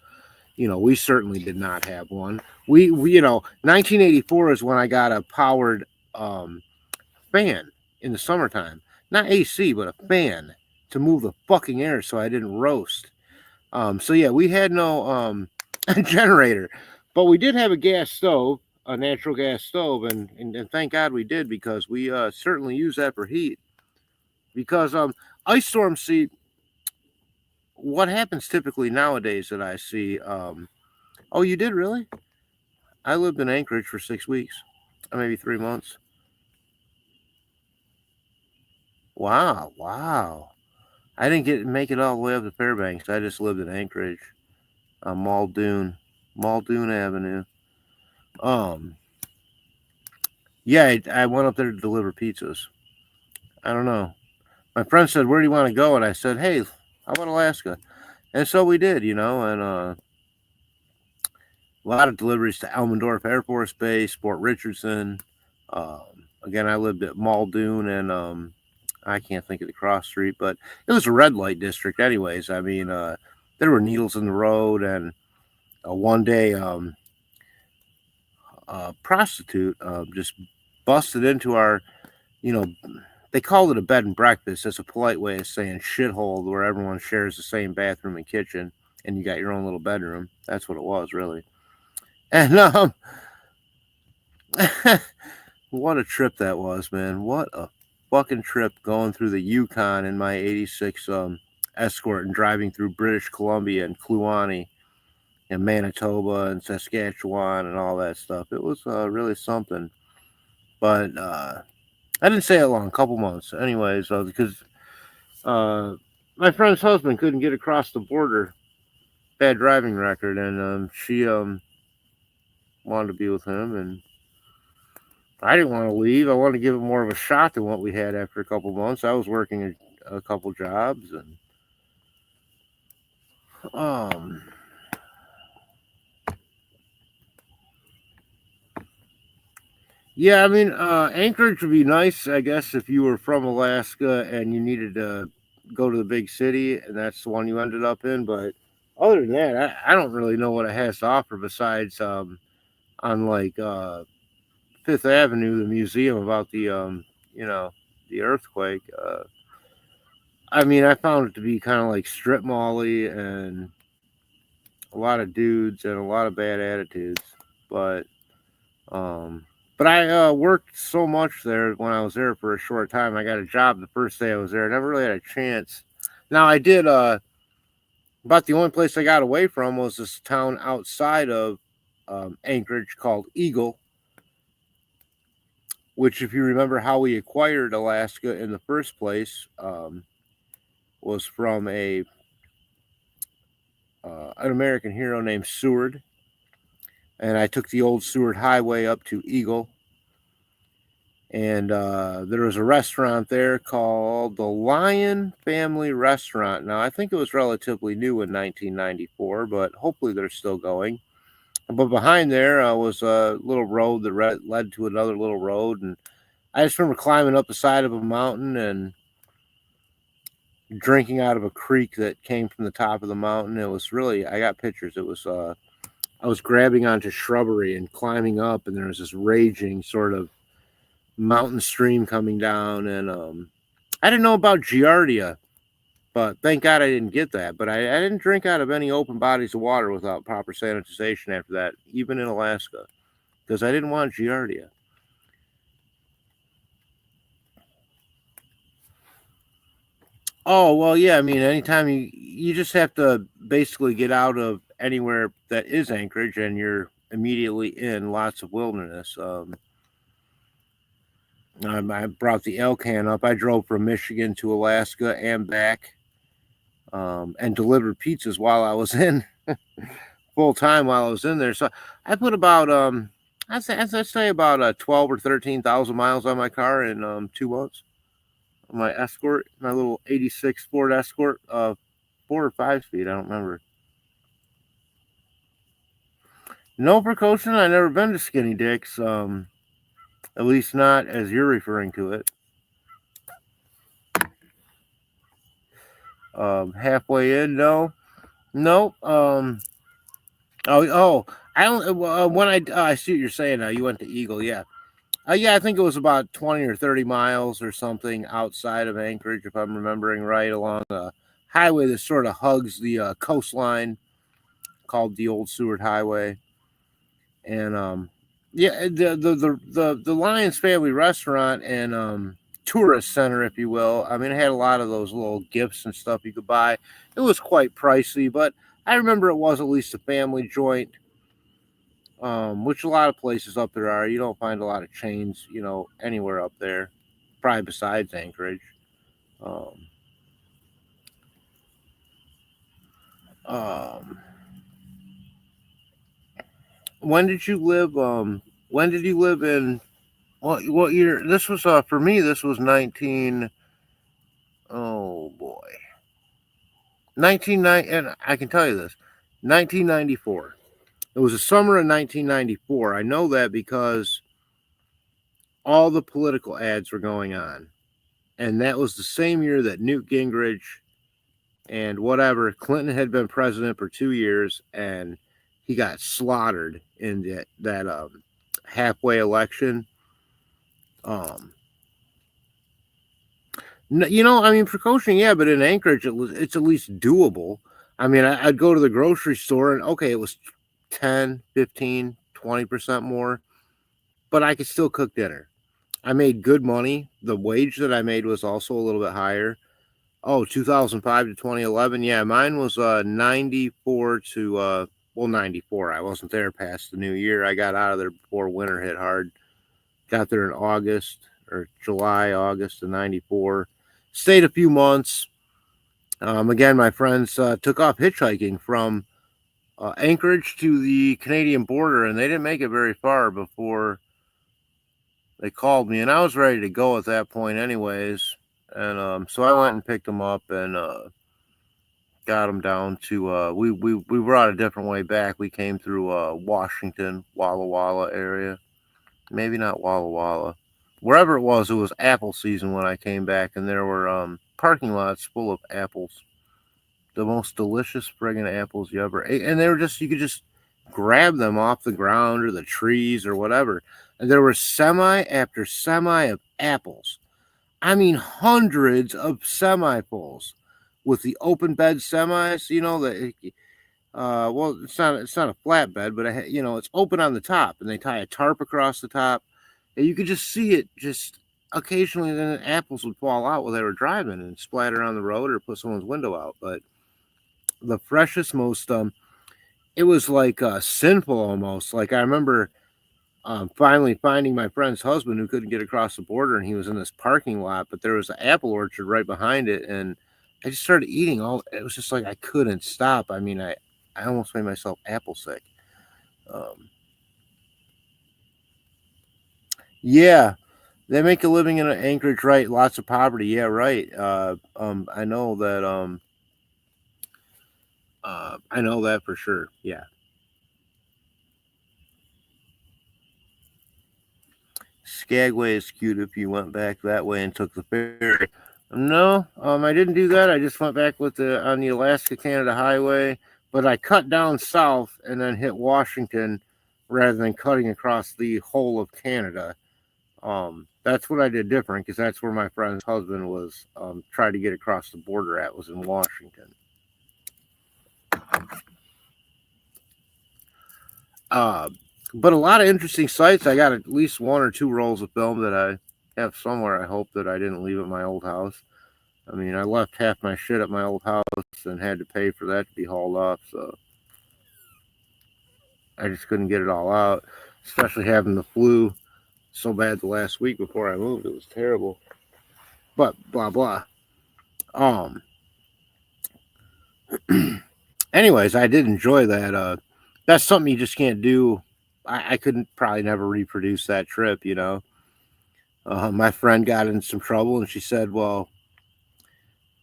We certainly did not have one. We 1984 is when I got a powered fan in the summertime, not AC, but a fan to move the fucking air so I didn't roast. So yeah, we had no generator, but we did have a gas stove, a natural gas stove, and thank God we did because we certainly use that for heat. Because ice storms, see, what happens typically nowadays that I see. Oh, you did really? I lived in Anchorage for 6 weeks, maybe 3 months. Wow, wow. I didn't make it all the way up to Fairbanks. I just lived in Anchorage, Muldoon Avenue. Um, yeah, I went up there to deliver pizzas. I don't know. My friend said, "Where do you want to go?" And I said, "Hey, how about Alaska?" And so we did, and a lot of deliveries to Elmendorf Air Force Base, Fort Richardson. Again, I lived at Muldoon and I can't think of the cross street, but it was a red light district, anyways. I mean, there were needles in the road, and one day, a prostitute just busted into our, you know, they called it a bed and breakfast. That's a polite way of saying shithole where everyone shares the same bathroom and kitchen, and you got your own little bedroom. That's what it was, really. And what a trip that was, man. What a fucking trip going through the Yukon in my 86 Escort and driving through British Columbia and Kluane and Manitoba and Saskatchewan and all that stuff. It was really something. But I didn't stay that long, a couple months. Anyways, because my friend's husband couldn't get across the border, bad driving record, and she wanted to be with him, and I didn't want to leave. I wanted to give it more of a shot than what we had after a couple months. I was working a couple jobs, and um, Yeah, I mean, Anchorage would be nice, I guess, if you were from Alaska and you needed to go to the big city, and that's the one you ended up in. But other than that, I don't really know what it has to offer besides on like Fifth Avenue, the museum about the you know, the earthquake. I mean, I found it to be kind of like strip mally and a lot of dudes and a lot of bad attitudes. But um, but I worked so much there when I was there for a short time. I got a job the first day I was there. I never really had a chance. Now I did. About the only place I got away from was this town outside of Anchorage called Eagle, which, if you remember how we acquired Alaska in the first place, was from a an American hero named Seward, and I took the old Seward Highway up to Eagle, and there was a restaurant there called the Lion Family Restaurant. Now I think it was relatively new in 1994, but hopefully they're still going. But behind there was a little road that led to another little road, and I just remember climbing up the side of a mountain and drinking out of a creek that came from the top of the mountain. It was really, I got pictures. It was I was grabbing onto shrubbery and climbing up, and there was this raging sort of mountain stream coming down, and I didn't know about giardia, but thank God I didn't get that. But I didn't drink out of any open bodies of water without proper sanitization after that, even in Alaska, because I didn't want giardia. Oh well, yeah. I mean, anytime you just have to basically get out of anywhere that is Anchorage, and you're immediately in lots of wilderness. I brought the L can up. I drove from Michigan to Alaska and back, and delivered pizzas while I was in full time while I was in there. So I put about I'd say about 12 or 13,000 miles on my car in 2 months. My Escort, my little '86 Ford Escort, 4 or 5 speed. I don't remember. No precaution. I never been to Skinny Dick's. At least not as you're referring to it. Halfway in, no, no. Oh. I don't. When I see what you're saying now. You went to Eagle, yeah. Yeah, I think it was about 20 or 30 miles or something outside of Anchorage, if I'm remembering right, along a highway that sort of hugs the coastline, called the Old Seward Highway. And yeah, the Lions Family Restaurant and tourist center, if you will. I mean, it had a lot of those little gifts and stuff you could buy. It was quite pricey, but I remember it was at least a family joint, which a lot of places up there are. You don't find a lot of chains, anywhere up there, probably besides Anchorage. Um, um, when did you live? When did you live in? What year? This was for me. This was 19. Oh boy, 1990, and I can tell you this, 1994. It was the summer of 1994. I know that because all the political ads were going on, and that was the same year that Newt Gingrich and whatever Clinton had been president for 2 years, and he got slaughtered in that halfway election. Um, I mean, precaution, yeah, but in Anchorage, it's at least doable. I mean, I'd go to the grocery store and okay, it was 10, 15, 20% more, but I could still cook dinner. I made good money. The wage that I made was also a little bit higher. Oh, 2005 to 2011. Yeah, mine was 94 to, 94. I wasn't there past the new year. I got out of there before winter hit hard. Got there in August or July, August of 94. Stayed a few months. Again, my friends took off hitchhiking from Anchorage to the Canadian border, and they didn't make it very far before they called me, and I was ready to go at that point, anyways. And so I went and picked them up and got them down to. We brought a different way back. We came through Washington, Walla Walla area. maybe not Walla Walla. Wherever it was apple season when I came back, and there were parking lots full of apples, the most delicious friggin' apples you ever ate, and they were just you could just grab them off the ground or the trees or whatever, and there were semi after semi of apples. I mean, hundreds of semi fulls with the open bed semis. You know that. Well, it's not a flatbed, but it's open on the top, and they tie a tarp across the top, and you could just see it. Just occasionally, then apples would fall out while they were driving and splatter on the road or put someone's window out. But the freshest, most it was like sinful almost. Like I remember finally finding my friend's husband who couldn't get across the border, and he was in this parking lot, but there was an apple orchard right behind it, and I just started eating all. It was just like I couldn't stop. I mean, I almost made myself apple sick. Um, yeah, they make a living in Anchorage, right? Lots of poverty. Yeah, right. I know that. I know that for sure. Yeah. Skagway is cute if you went back that way and took the ferry. No, I didn't do that. I just went back with the on the Alaska Canada Highway, but I cut down south and then hit Washington rather than cutting across the whole of Canada. That's what I did different because that's where my friend's husband was trying to get across the border at was in Washington. Uh, but a lot of interesting sites. I got at least one or two rolls of film that I have somewhere. I hope that I didn't leave at my old house. I mean, I left half my shit at my old house and had to pay for that to be hauled off. So I just couldn't get it all out, especially having the flu so bad the last week before I moved. It was terrible. But blah blah. Um. Anyways, I did enjoy that. That's something you just can't do. I couldn't probably never reproduce that trip. My friend got in some trouble, and she said, "Well,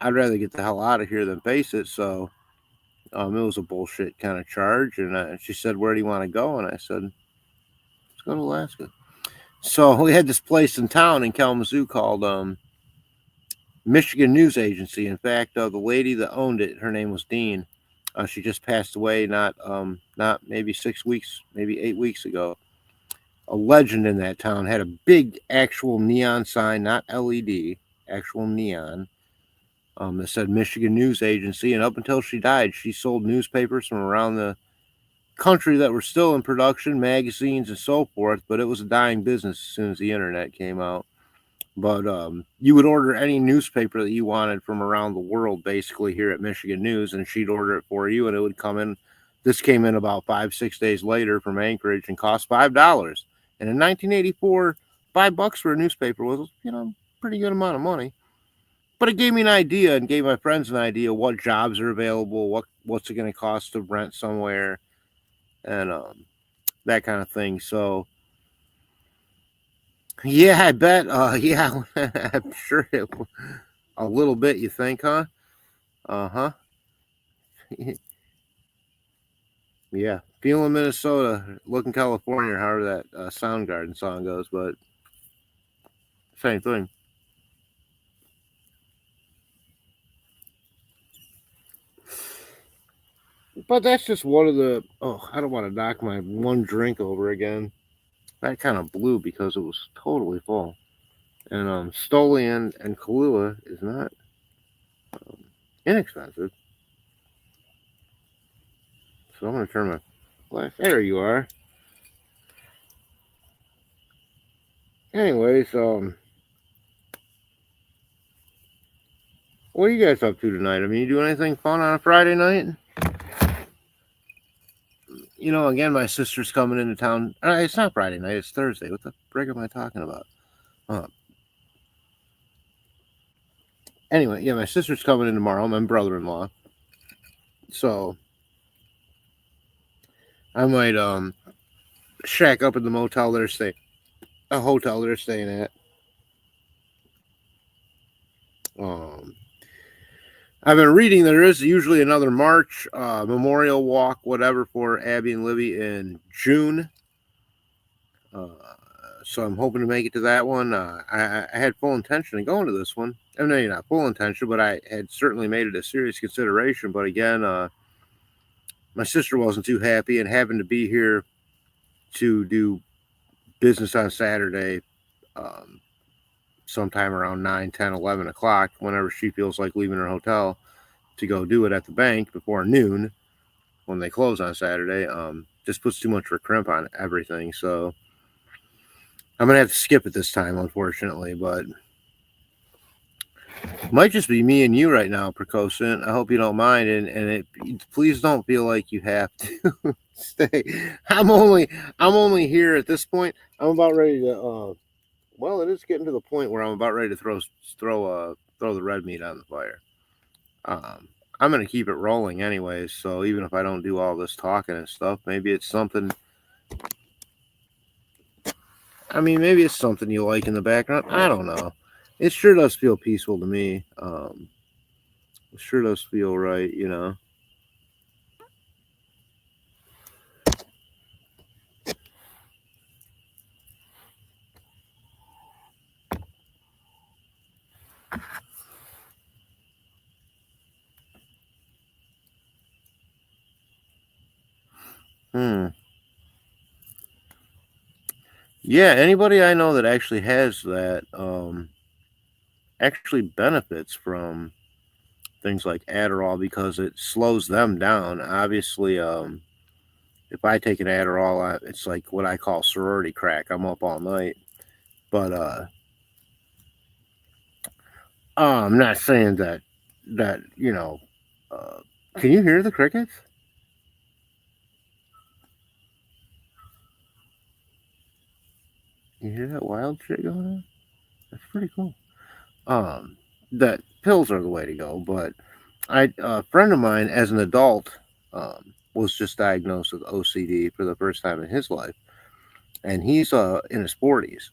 I'd rather get the hell out of here than face it." So it was a bullshit kind of charge. And she said, "Where do you want to go?" And I said, "Let's go to Alaska." So we had this place in town in Kalamazoo called Michigan News Agency. In fact, the lady that owned it, her name was Dean. She just passed away not maybe 6 weeks, maybe 8 weeks ago. A legend in that town had a big actual neon sign, not LED, actual neon. That said Michigan News Agency, and up until she died, she sold newspapers from around the country that were still in production, magazines and so forth. But it was a dying business as soon as the internet came out. But you would order any newspaper that you wanted from around the world, basically here at Michigan News, and she'd order it for you, and it would come in. This came in about 5-6 days later from Anchorage and cost $5. And in 1984, $5 for a newspaper was pretty good amount of money. But it gave me an idea and gave my friends an idea what jobs are available, what's it going to cost to rent somewhere, and that kind of thing. So yeah, I bet. Yeah, I'm sure a little bit. You think, huh? Uh huh. Yeah, feeling Minnesota, looking California, or however that Soundgarden song goes, but same thing. But that's just one of the. Oh, I don't want to knock my one drink over again. That kind of blew because it was totally full. And Stolian and Kahlua is not um, inexpensive. So I'm gonna turn my glass. There you are. Anyways, what are you guys up to tonight? I mean, you do anything fun on a Friday night? Again, my sister's coming into town. It's not Friday night. It's Thursday. What the frig am I talking about? Uh, anyway, yeah, my sister's coming in tomorrow. My brother-in-law. So I might shack up at the a hotel they're staying at. Um, I've been reading there is usually another March memorial walk, whatever, for Abby and Libby in June. Uh, So I'm hoping to make it to that one. I had full intention of going to this one. I mean, not full intention, but I had certainly made it a serious consideration. But again, my sister wasn't too happy, and having to be here to do business on Saturday, um, sometime around 9, 10, 11 o'clock, whenever she feels like leaving her hotel to go do it at the bank before noon when they close on Saturday, just puts too much of a crimp on everything. So I'm going to have to skip it this time, unfortunately, but it might just be me and you right now, Precocent. I hope you don't mind, and please don't feel like you have to stay. I'm only here at this point. I'm about ready to. Well, it is getting to the point where I'm about ready to throw the red meat on the fire. Um, I'm gonna keep it rolling anyways. So even if I don't do all this talking and stuff, maybe it's something. I mean, maybe it's something you like in the background. I don't know. It sure does feel peaceful to me. It sure does feel right, you know. Hmm. Yeah, anybody I know that actually has that actually benefits from things like Adderall because it slows them down. Obviously, if I take an Adderall, it's like what I call sorority crack. I'm up all night. But I'm not saying that Uh, can you hear the crickets? You hear that wild shit going on? That's pretty cool. Um, that pills are the way to go. But a friend of mine, as an adult, was just diagnosed with OCD for the first time in his life, and he's in his 40s.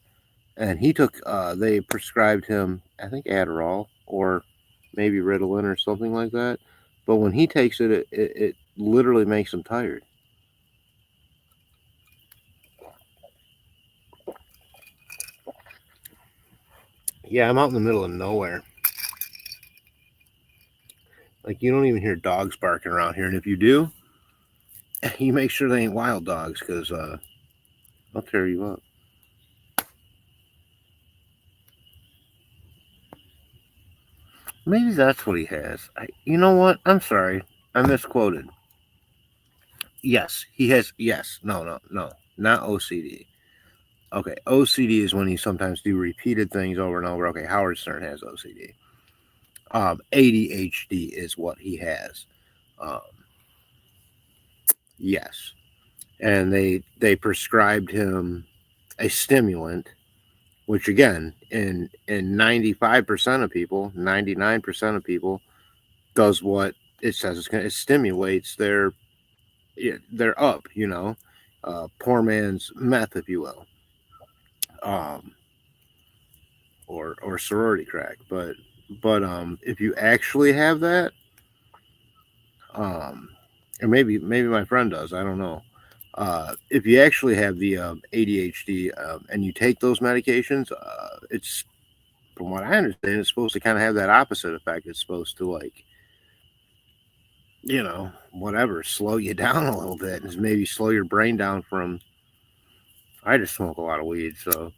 And he took they prescribed him, I think, Adderall or maybe Ritalin or something like that. But when he takes it, it literally makes him tired. Yeah, I'm out in the middle of nowhere. Like, you don't even hear dogs barking around here, and if you do, you make sure they ain't wild dogs, because I'll tear you up. Maybe that's what he has. You know what? I'm sorry, I misquoted. Yes, he has. Yes, no, no, no, not OCD. Okay, OCD is when you sometimes do repeated things over and over. Okay, Howard Stern has OCD. ADHD is what he has. Um, yes, and they prescribed him a stimulant, which again, in 95% of people, 99% of people, does what it says it's going. It stimulates their up, poor man's meth, if you will, um, or sorority crack. But if you actually have that, um, or maybe my friend does, I don't know. If you actually have the ADHD and you take those medications, it's from what I understand, it's supposed to kind of have that opposite effect. It's supposed to, like, whatever, slow you down a little bit and maybe slow your brain down from. I just smoke a lot of weed, so.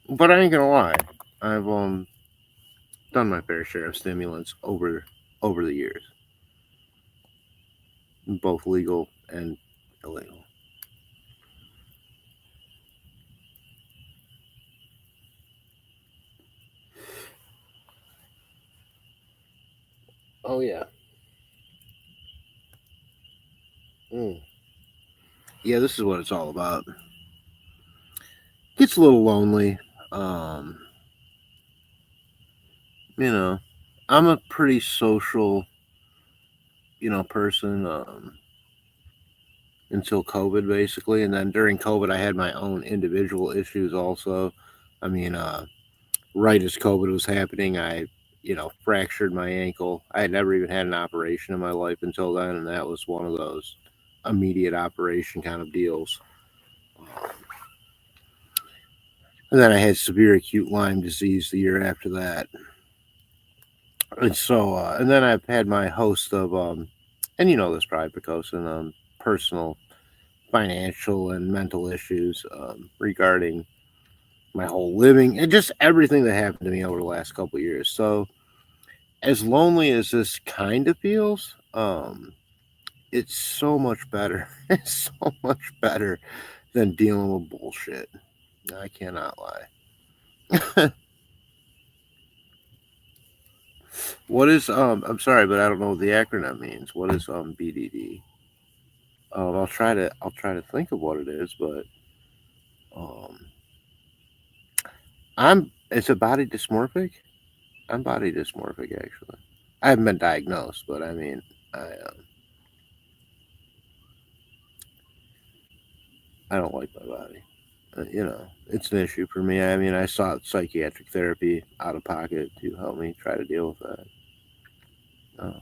But I ain't gonna lie, I've done my fair share of stimulants over the years, both legal and illegal. Oh yeah. Mm. Yeah, this is what it's all about. Gets a little lonely. Um, you know, I'm a pretty social, person. Until COVID, basically, and then during COVID, I had my own individual issues also. I mean, right as COVID was happening, I, fractured my ankle. I had never even had an operation in my life until then, and that was one of those immediate operation kind of deals. And then I had severe acute Lyme disease the year after that. And so, and then I've had my host of, and you know this probably because personal, financial, and mental issues regarding my whole living and just everything that happened to me over the last couple of years. So, as lonely as this kind of feels, it's so much better. It's so much better than dealing with bullshit. I cannot lie. What is I'm sorry, but I don't know what the acronym means. What is BDD? I'll try to think of what it is, but um is it body dysmorphic? I'm body dysmorphic actually. I haven't been diagnosed, but I mean, I don't like my body. You know, it's an issue for me. I mean, I sought psychiatric therapy out of pocket to help me try to deal with that. Um,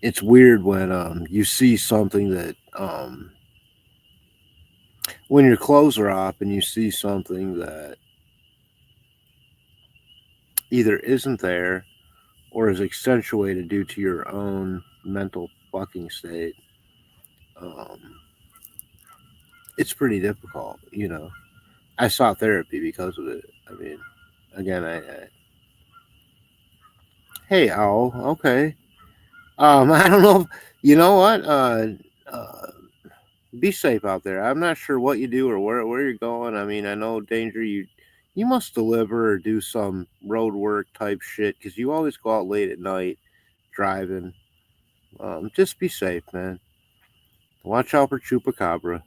it's weird when you see something that when your clothes are off and you see something that either isn't there or is accentuated due to your own mental fucking state. Um, it's pretty difficult, you know. I sought therapy because of it. I mean, again, I hey, owl, okay. I don't know. You know what? Uh, be safe out there. I'm not sure what you do or where you're going. I mean, I know danger. You must deliver or do some road work type shit because you always go out late at night driving. Just be safe, man. Watch out for chupacabra.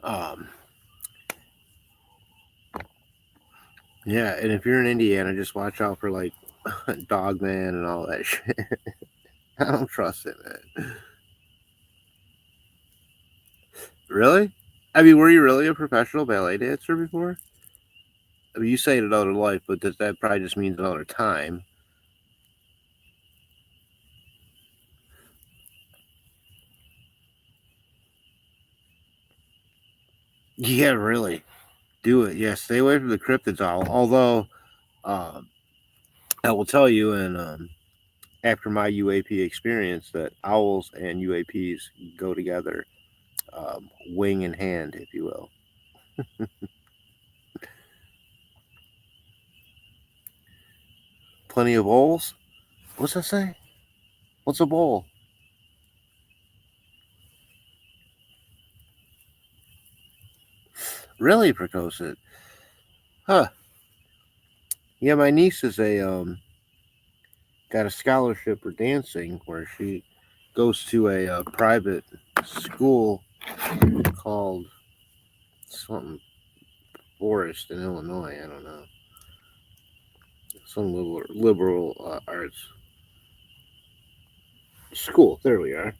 Um, yeah, and if you're in Indiana, just watch out for like Dogman and all that shit. I don't trust it, man. Really? I mean, were you really a professional ballet dancer before? I mean, you say another life, but that probably just means another time. Yeah, really. Do it. Yeah, stay away from the cryptids, owl. Although, um, I will tell you, and after my UAP experience, that owls and UAPs go together, wing in hand, if you will. Plenty of bowls. What's that say? What's a bowl? Really, precocious. Huh. Yeah, my niece is a got a scholarship for dancing where she goes to a private school called something Forest in Illinois. I don't know, some liberal arts school. There we are.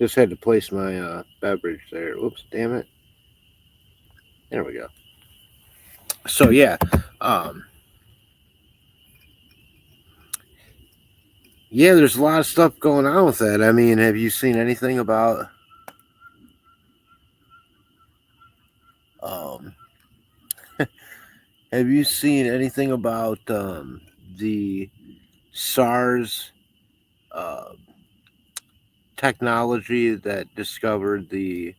Just had to place my beverage there. Whoops, damn it. There we go. So yeah, um, yeah. There's a lot of stuff going on with that. I mean, have you seen anything about? Um, have you seen anything about the SARS uh, technology that discovered the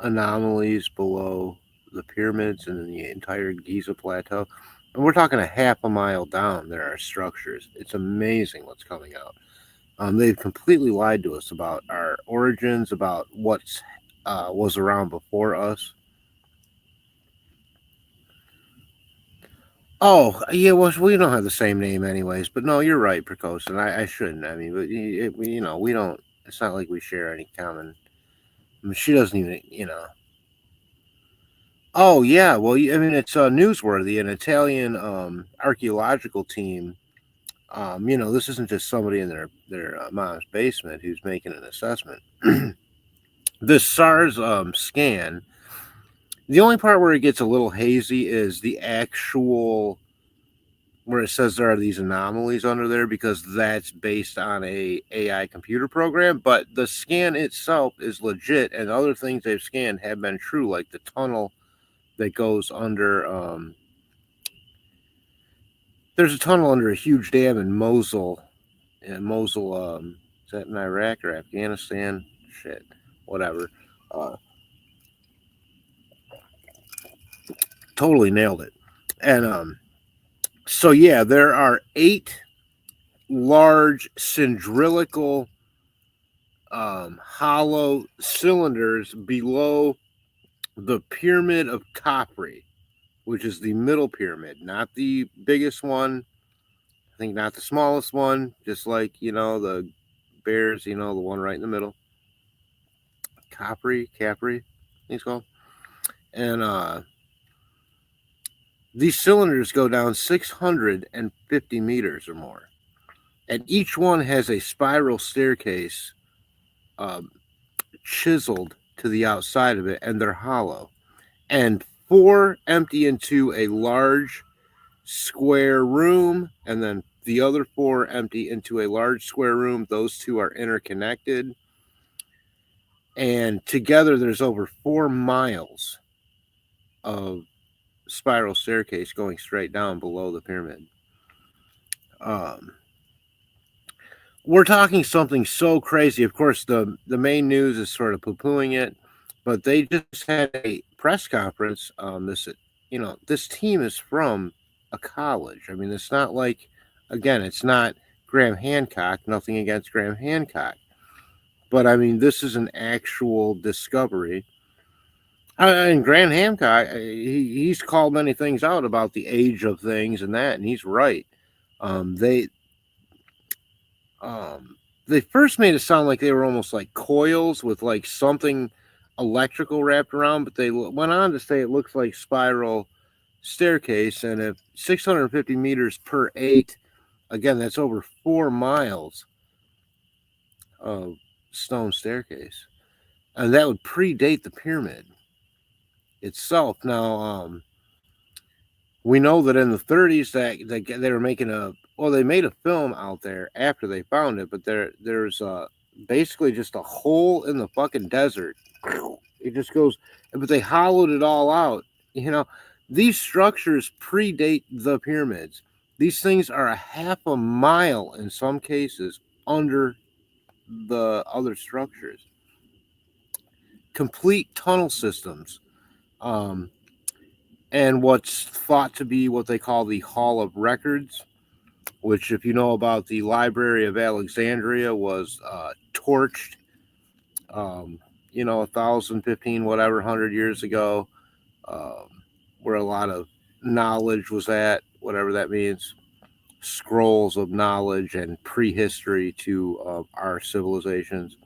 anomalies below the pyramids and the entire Giza plateau? And we're talking a half a mile down, there are structures. It's amazing what's coming out. They've completely lied to us about our origins, about what's was around before us. Oh, yeah, well, we don't have the same name anyways. But no, you're right, Precocious. I shouldn't. I mean, but you know, we don't. It's not like we share any common. I mean, she doesn't even, you know. Oh yeah, well, I mean, it's newsworthy. An Italian archaeological team. You know, this isn't just somebody in their mom's basement who's making an assessment. This SARS scan. The only part where it gets a little hazy is the actual where it says there are these anomalies under there, because that's based on a AI computer program, but the scan itself is legit, and other things they've scanned have been true, like the tunnel that goes under. There's a tunnel under a huge dam in Mosul. Is that in Iraq or Afghanistan? Shit, whatever. Totally nailed it. And so yeah, there are 8 large cylindrical hollow cylinders below the pyramid of Khafre, which is the middle pyramid, not the biggest one. I think not the smallest one, just like, the bears, the one right in the middle. Capri, I think it's called. And these cylinders go down 650 meters or more. And each one has a spiral staircase chiseled to the outside of it, and they're hollow. And 4 empty into a large square room, and then the other 4 empty into a large square room. Those 2 are interconnected. And together there's over 4 miles of spiral staircase going straight down below the pyramid. We're talking something so crazy. Of course, the main news is sort of poo-pooing it, but they just had a press conference. This team is from a college. I mean, it's not like, again, it's not Graham Hancock. Nothing against Graham Hancock, but I mean, this is an actual discovery. And Graham Hancock, he's called many things out about the age of things and that, and he's right. They first made it sound like they were almost like coils with like something electrical wrapped around, but they went on to say it looks like spiral staircase. And if 650 meters per 8, again, that's over 4 miles of stone staircase, and that would predate the pyramid itself. Now, we know that in the 30s that they were making they made a film out there after they found it, but there's basically just a hole in the fucking desert. It just goes, but they hollowed it all out. These structures predate the pyramids. These things are a half a mile in some cases under the other structures. Complete tunnel systems. And what's thought to be what they call the Hall of Records, which, if you know about the Library of Alexandria, was torched, 1,015, whatever, 100 years ago, where a lot of knowledge was at, whatever that means, scrolls of knowledge and prehistory to our civilizations.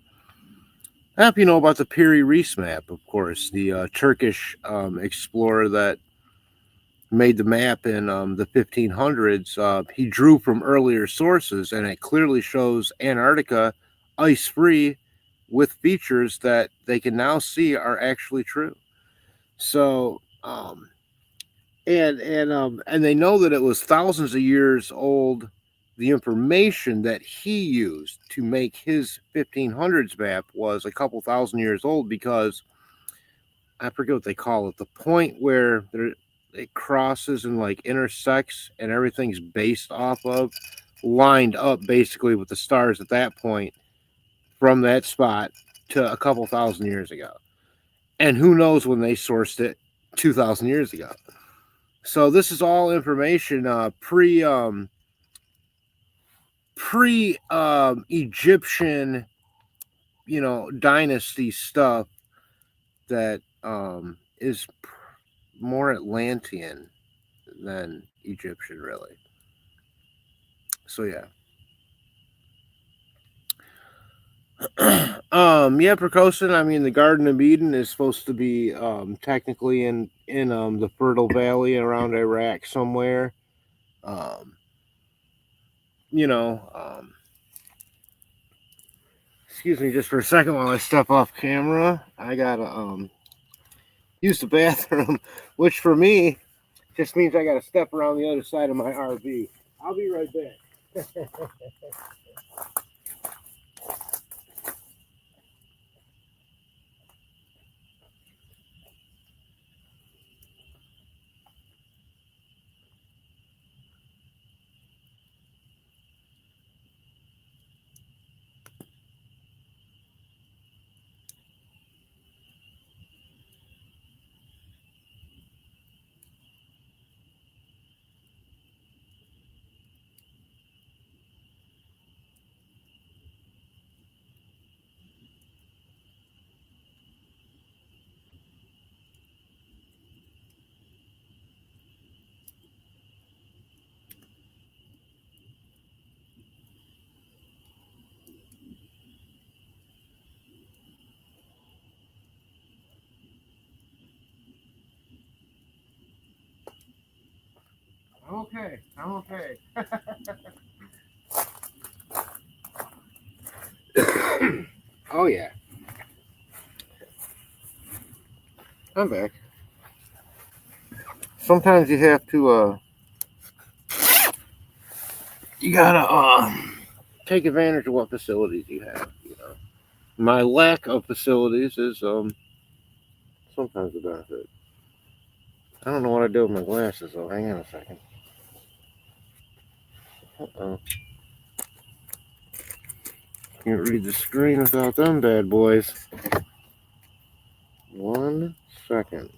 I hope you know about the Piri Reis map, of course, the Turkish explorer that made the map in the 1500s. He drew from earlier sources, and it clearly shows Antarctica ice-free with features that they can now see are actually true. So, and they know that it was thousands of years old. The information that he used to make his 1500s map was a couple thousand years old, because I forget what they call it, the point where it crosses and like intersects and everything's based off of, lined up basically with the stars at that point from that spot to a couple thousand years ago. And who knows when they sourced it 2,000 years ago. So this is all information pre Egyptian, dynasty stuff that is more Atlantean than Egyptian, really. So yeah. Precosin, I mean, the Garden of Eden is supposed to be technically in the Fertile Valley around Iraq somewhere. Excuse me just for a second while I step off camera. I gotta use the bathroom, which for me Just means I got to step around the other side of my RV. I'll be right back. I'm okay. Oh yeah, I'm back. Sometimes you have to, you gotta, take advantage of what facilities you have. You know, my lack of facilities is, sometimes a benefit. I don't know what I do with my glasses though. Hang on a second. Uh-oh. Can't read the screen without them bad boys. 1 second.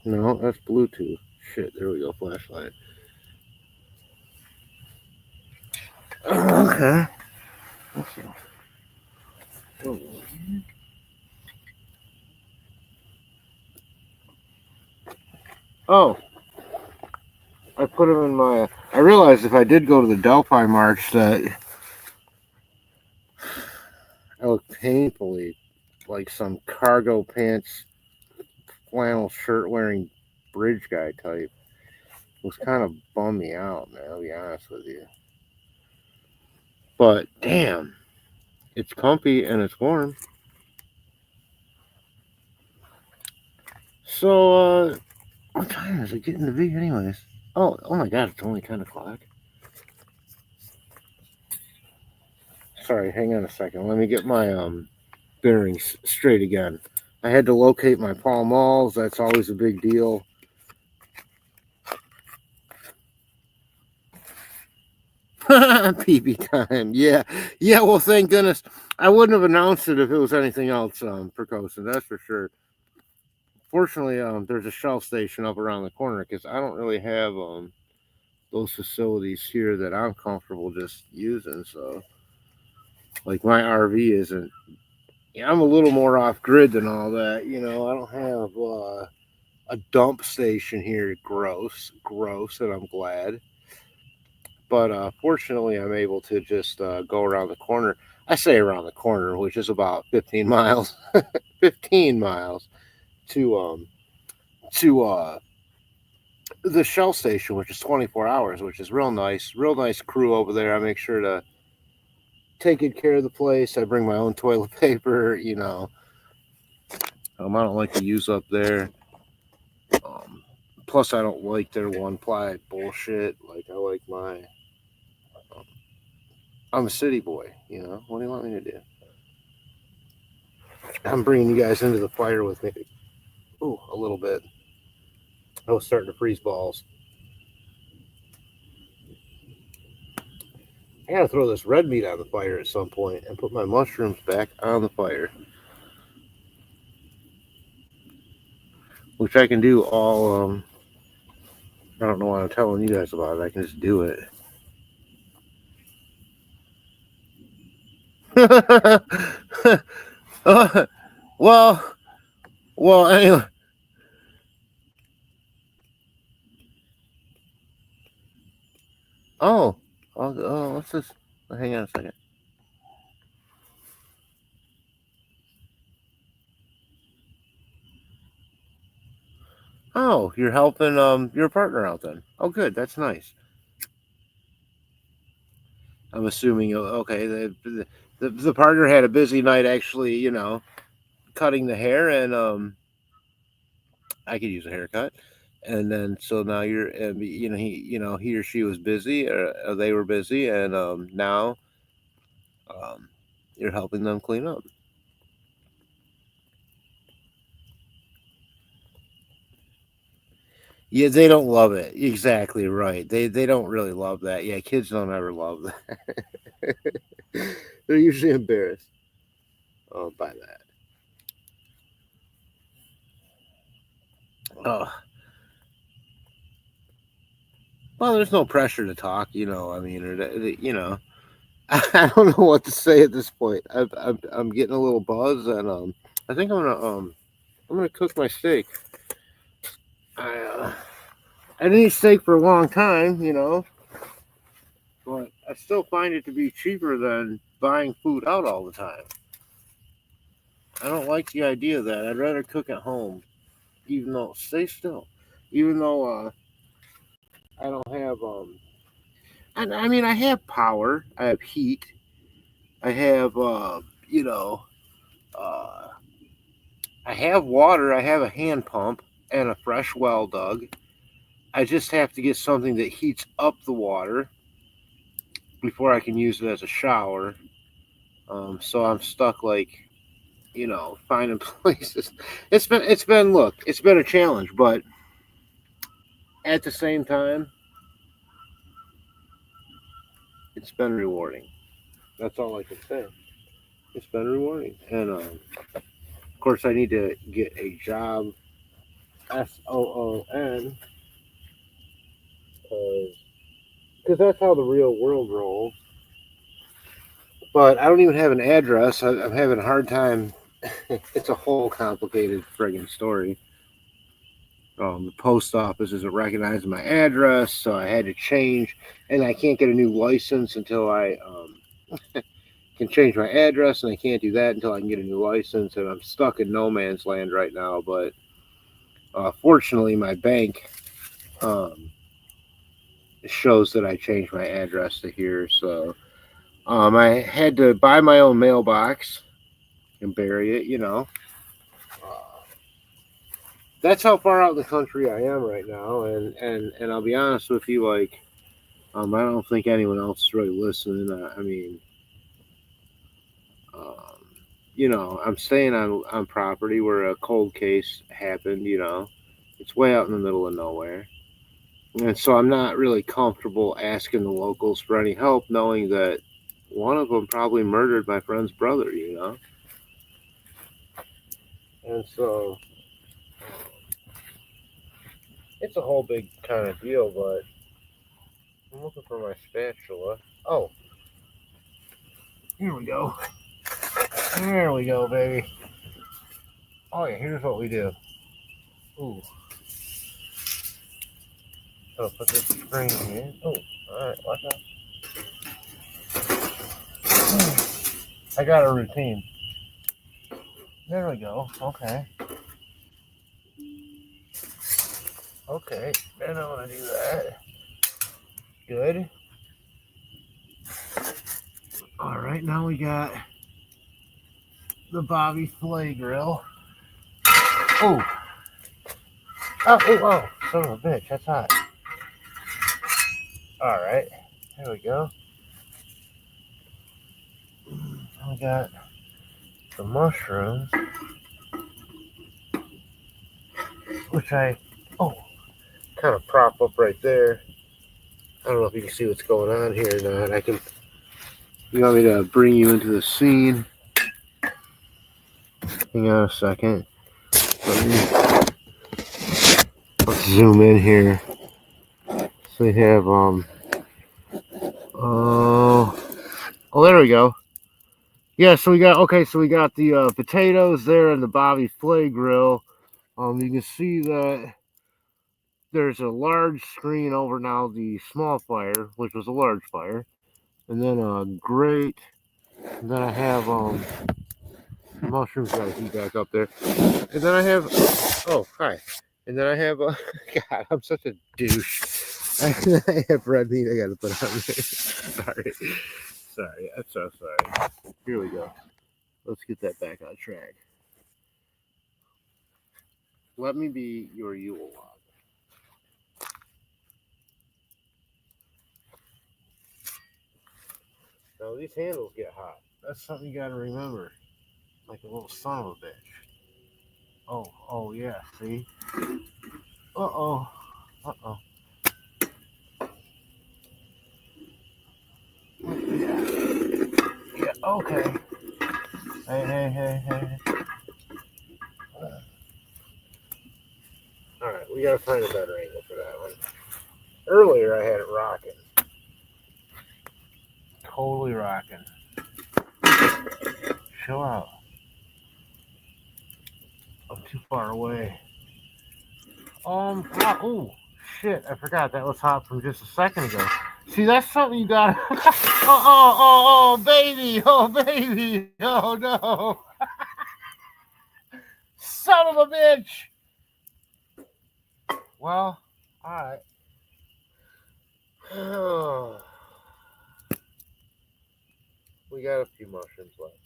No, that's Bluetooth. Shit, there we go, flashlight. Okay. Oh, I put them in my. I realized if I did go to the Delphi March that I look painfully like some cargo pants, flannel shirt wearing bridge guy type. It was kind of bummed me out, man. I'll be honest with you. But damn, it's comfy and it's warm. So, what time is it getting to be, anyways? Oh my God, it's only 10 o'clock. Sorry, hang on a second. Let me get my bearings straight again. I had to locate my Pall Malls. That's always a big deal. PB time. Yeah. Well, thank goodness. I wouldn't have announced it if it was anything else, precocious. That's for sure. Fortunately, there's a Shell station up around the corner because I don't really have those facilities here that I'm comfortable just using. So, like my RV isn't. Yeah, I'm a little more off grid than all that. You know, I don't have a dump station here. Gross, and I'm glad. But fortunately, I'm able to just go around the corner. I say around the corner, which is about 15 miles. 15 miles to the Shell station, which is 24 hours, which is real nice. Real nice crew over there. I make sure to take good care of the place. I bring my own toilet paper. You know, I don't like to use up there. Plus, I don't like their one ply bullshit. Like I like my. I'm a city boy. You know, what do you want me to do? I'm bringing you guys into the fire with me. Ooh, a little bit. I was starting to freeze balls. I gotta throw this red meat on the fire at some point and put my mushrooms back on the fire. Which I can do all, I don't know why I'm telling you guys about it. I can just do it. well, anyway. What's this? Hang on a second. Oh, you're helping your partner out then. Oh, good. That's nice. I'm assuming okay. The partner had a busy night. Actually, you know, cutting the hair, and I could use a haircut. And then so now he or she was busy, or they were busy, and now um, you're helping them clean up. Yeah, they don't love it. Exactly right. They don't really love that. Yeah, kids don't ever love that. They're usually embarrassed by that. Oh, well, there's no pressure to talk. I mean, I don't know what to say at this point. I'm getting a little buzz, and I think I'm gonna cook my steak. I didn't eat steak for a long time, but I still find it to be cheaper than buying food out all the time. I don't like the idea of that. I'd rather cook at home, even though stay still, even though I don't have I mean, I have power, I have heat, I have uh I have water, I have a hand pump and a fresh well dug. I just have to get something that heats up the water before I can use it as a shower. So I'm stuck, like, finding places. It's been a challenge, but at the same time, it's been rewarding. That's all I can say. It's been rewarding, and of course, I need to get a job, SOON, because that's how the real world rolls. But I don't even have an address. I'm having a hard time. It's a whole complicated friggin' story. The post office isn't recognizing my address, so I had to change, and I can't get a new license until I can change my address, and I can't do that until I can get a new license, and I'm stuck in no man's land right now. But fortunately, my bank um, shows that I changed my address to here, so I had to buy my own mailbox and bury it. That's how far out in the country I am right now, and I'll be honest with you, like, I don't think anyone else is really listening. I mean, um, I'm staying on property where a cold case happened. It's way out in the middle of nowhere, and so I'm not really comfortable asking the locals for any help, knowing that one of them probably murdered my friend's brother. And so it's a whole big kind of deal. But I'm looking for my spatula. Oh, here we go. There we go, baby. Oh yeah, here's what we do. Ooh. So put this screen here. Oh, alright, watch out. I got a routine. There we go. Okay. Okay. Then I want to do that. Good. Alright, now we got the Bobby Flay grill. Oh. Oh, son of a bitch, that's hot. Alright. There we go. We got the mushrooms, which I kind of prop up right there. I don't know if you can see what's going on here or not. You want me to bring you into the scene? Hang on a second. Let's zoom in here. So we have there we go. Yeah, so we got the potatoes there in the Bobby Flay grill. You can see that there's a large screen over now the small fire, which was a large fire, and then a grate. And then I have mushrooms got to heat back up there, and then I have hi, and then I have God, I'm such a douche. I have red meat I got to put on there. Sorry, I'm so sorry. Here we go. Let's get that back on track. Let me be your Yule-log. Now these handles get hot. That's something you gotta remember. Like a little son of a bitch. Oh yeah, see? Uh-oh. Uh-oh. Yeah, okay. Hey. Alright, we gotta find a better angle for that one. Earlier I had it rocking. Totally rocking. Chill out. I'm too far away. Oh, shit, I forgot that was hot from just a second ago. See, that's something you gotta... baby, oh no. Son of a bitch. Well, alright. We got a few mushrooms left.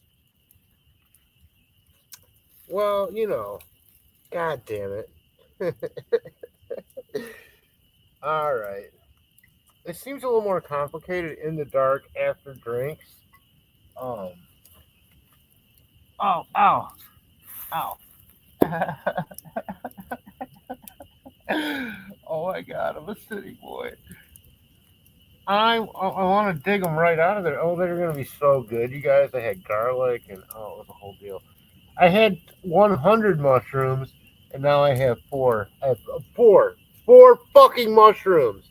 Well, you know, god damn it. Alright. It seems a little more complicated in the dark after drinks. Ow. Oh my god, I'm a city boy. I want to dig them right out of there. Oh, they're going to be so good, you guys. I had garlic and, it was a whole deal. I had 100 mushrooms, and now I have 4. I have 4 fucking mushrooms.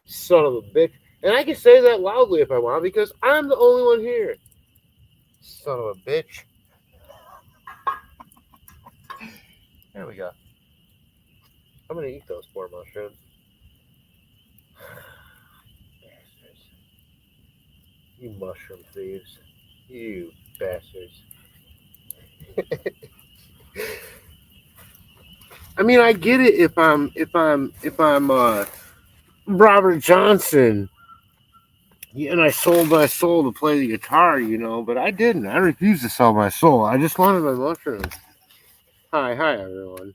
Son of a bitch. And I can say that loudly if I want, because I'm the only one here. Son of a bitch. There we go. I'm going to eat those 4 mushrooms. Bastards. You mushroom thieves. You bastards. I mean, I get it if I'm Robert Johnson, and I sold my soul to play the guitar, you know, but I didn't. I refused to sell my soul. I just wanted my mushrooms. Hi everyone.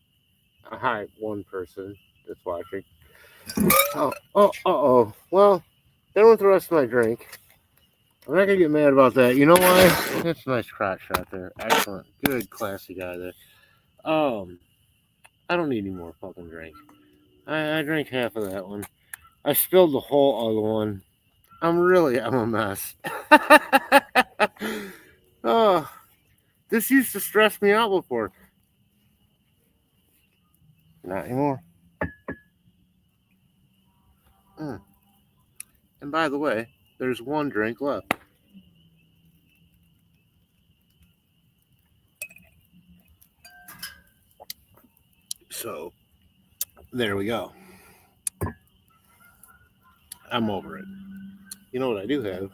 Hi, one person that's watching. Well, done with the rest of my drink. I'm not gonna get mad about that. You know why? That's a nice crotch shot there. Excellent, good, classy guy there. I don't need any more fucking drink. I drank half of that one. I spilled the whole other one. I'm a mess. Oh, this used to stress me out before. Not anymore. And by the way, there's one drink left. So, there we go. I'm over it. You know what I do have?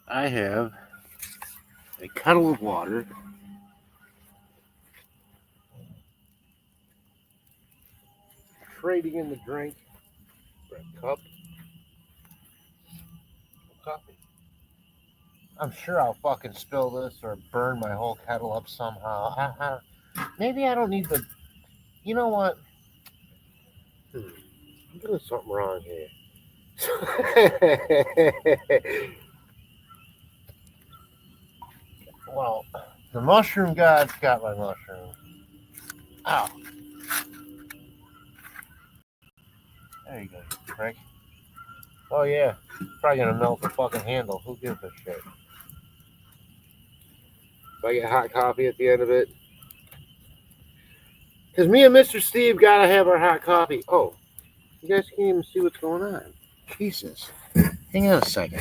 I have a kettle of water. Trading in the drink for a cup of coffee. I'm sure I'll fucking spill this or burn my whole kettle up somehow. Maybe I don't need the... You know what? I'm doing something wrong here. Well, the mushroom god's got my mushroom. Ow. There you go, you prick. Oh yeah, probably gonna melt the fucking handle. Who gives a shit? If I get hot coffee at the end of it. Because me and Mr. Steve gotta have our hot coffee. Oh, you guys can't even see what's going on. Jesus. Hang on a second.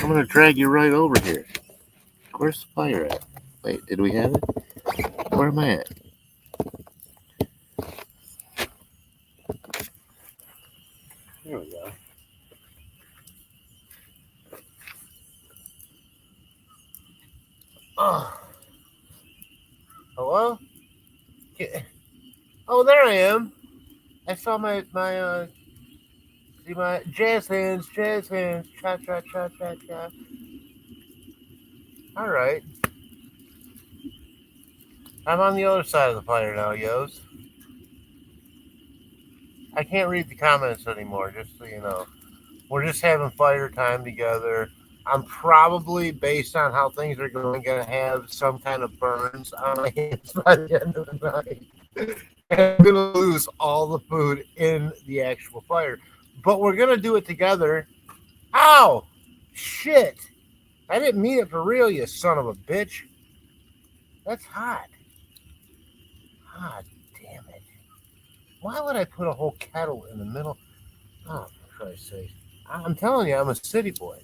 I'm gonna drag you right over here. Where's the fire at? Wait, did we have it? Where am I at? There we go. Oh. Hello? Oh, there I am. I saw my jazz hands, cha cha cha cha cha. All right. I'm on the other side of the fire now, Yos. I can't read the comments anymore, just so you know. We're just having fire time together. I'm probably, based on how things are going to have some kind of burns on my hands by the end of the night. And I'm going to lose all the food in the actual fire. But we're going to do it together. Ow! Shit! I didn't mean it for real, you son of a bitch. That's hot. God damn it. Why would I put a whole kettle in the middle? Oh, for Christ's sake. I'm telling you, I'm a city boy.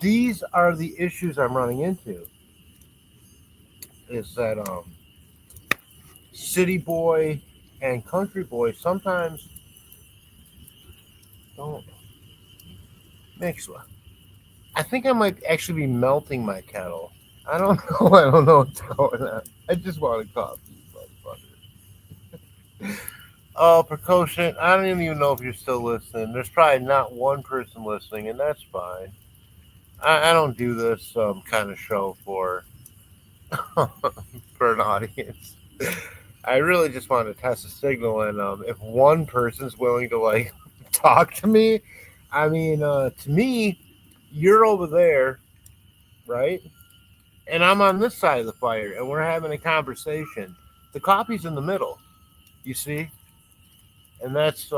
These are the issues I'm running into. Is that city boy and country boy sometimes don't mix well. I think I might actually be melting my kettle. I don't know. I don't know what's going on. I just want to cough, motherfucker. Oh, precaution. I don't even know if you're still listening. There's probably not one person listening, and that's fine. I don't do this kind of show for for an audience. I really just wanted to test the signal, and if one person's willing to like talk to me, I mean, to me, you're over there, right? And I'm on this side of the fire, and we're having a conversation. The coffee's in the middle, you see, and that's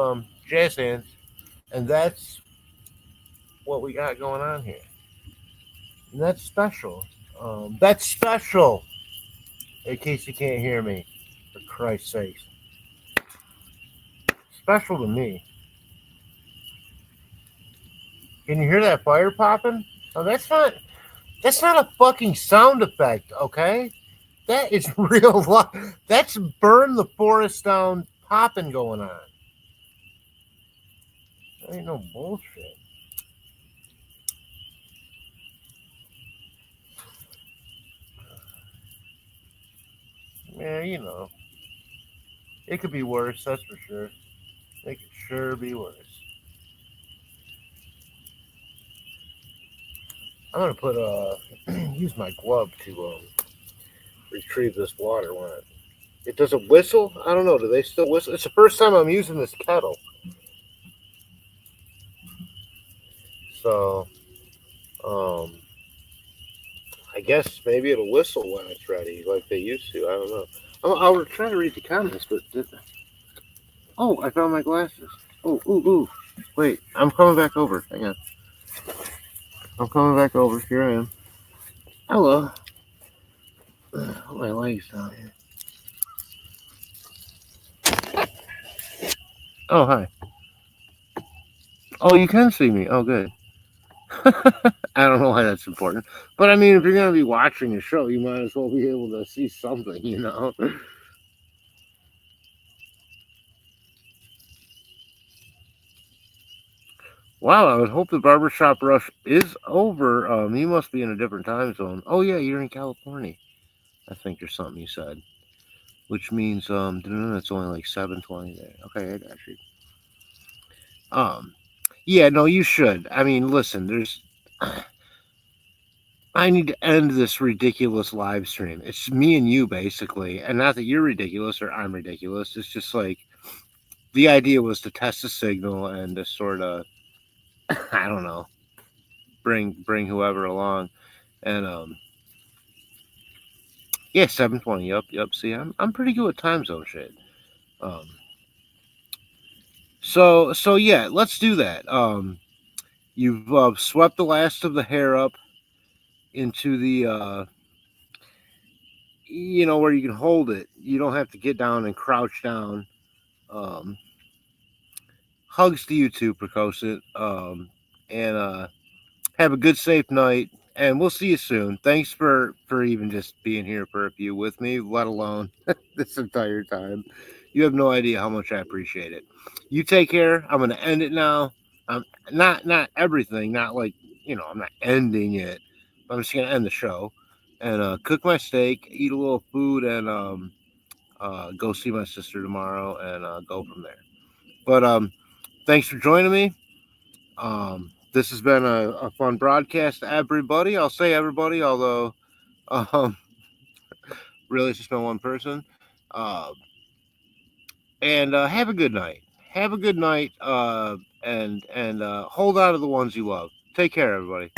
jazz hands, and that's what we got going on here, and that's special. That's special. In case you can't hear me, for Christ's sake, special to me. Can you hear that fire popping? Oh, that's not a fucking sound effect, okay? That is real life. That's burn the forest down popping going on. That ain't no bullshit. Yeah, you know. It could be worse, that's for sure. It could sure be worse. I'm gonna put use my glove to retrieve this water when it does a whistle. I don't know. Do they still whistle? It's the first time I'm using this kettle, so um, I guess maybe it'll whistle when it's ready, like they used to. I don't know. I'll try to read the comments, but oh, I found my glasses. Oh, ooh, ooh. Wait, I'm coming back over. Hang on. I'm coming back over. Here I am. Hello. Put my legs down here. Oh, hi. Oh, you can see me. Oh, good. I don't know why that's important. But I mean, if you're going to be watching a show, you might as well be able to see something, you know? Wow, I would hope the barbershop rush is over. You must be in a different time zone. Oh, yeah, you're in California. I think there's something you said. Which means it's only like 7:20 there. Okay, I got you. Um, yeah, no, you should. I mean, listen, there's. I need to end this ridiculous live stream. It's me and you basically, and not that you're ridiculous or I'm ridiculous. It's just like the idea was to test the signal and to sort of, I don't know, bring whoever along, and yeah, 7:20. Yep. See, I'm pretty good with time zone shit. Um, so yeah, let's do that. You've swept the last of the hair up into the where you can hold it. You don't have to get down and crouch down. Um, Hugs to you too, Precocent. And have a good, safe night. And we'll see you soon. Thanks for even just being here for a few with me, let alone this entire time. You have no idea how much I appreciate it. You take care. I'm gonna end it now. Not everything. Not like I'm not ending it. I'm just gonna end the show and cook my steak, eat a little food, and go see my sister tomorrow and go from there. But thanks for joining me. This has been a fun broadcast, everybody. I'll say everybody, although um, Really, it's just been one person. Uh, and have a good night. Have a good night. And hold on to the ones you love. Take care, everybody.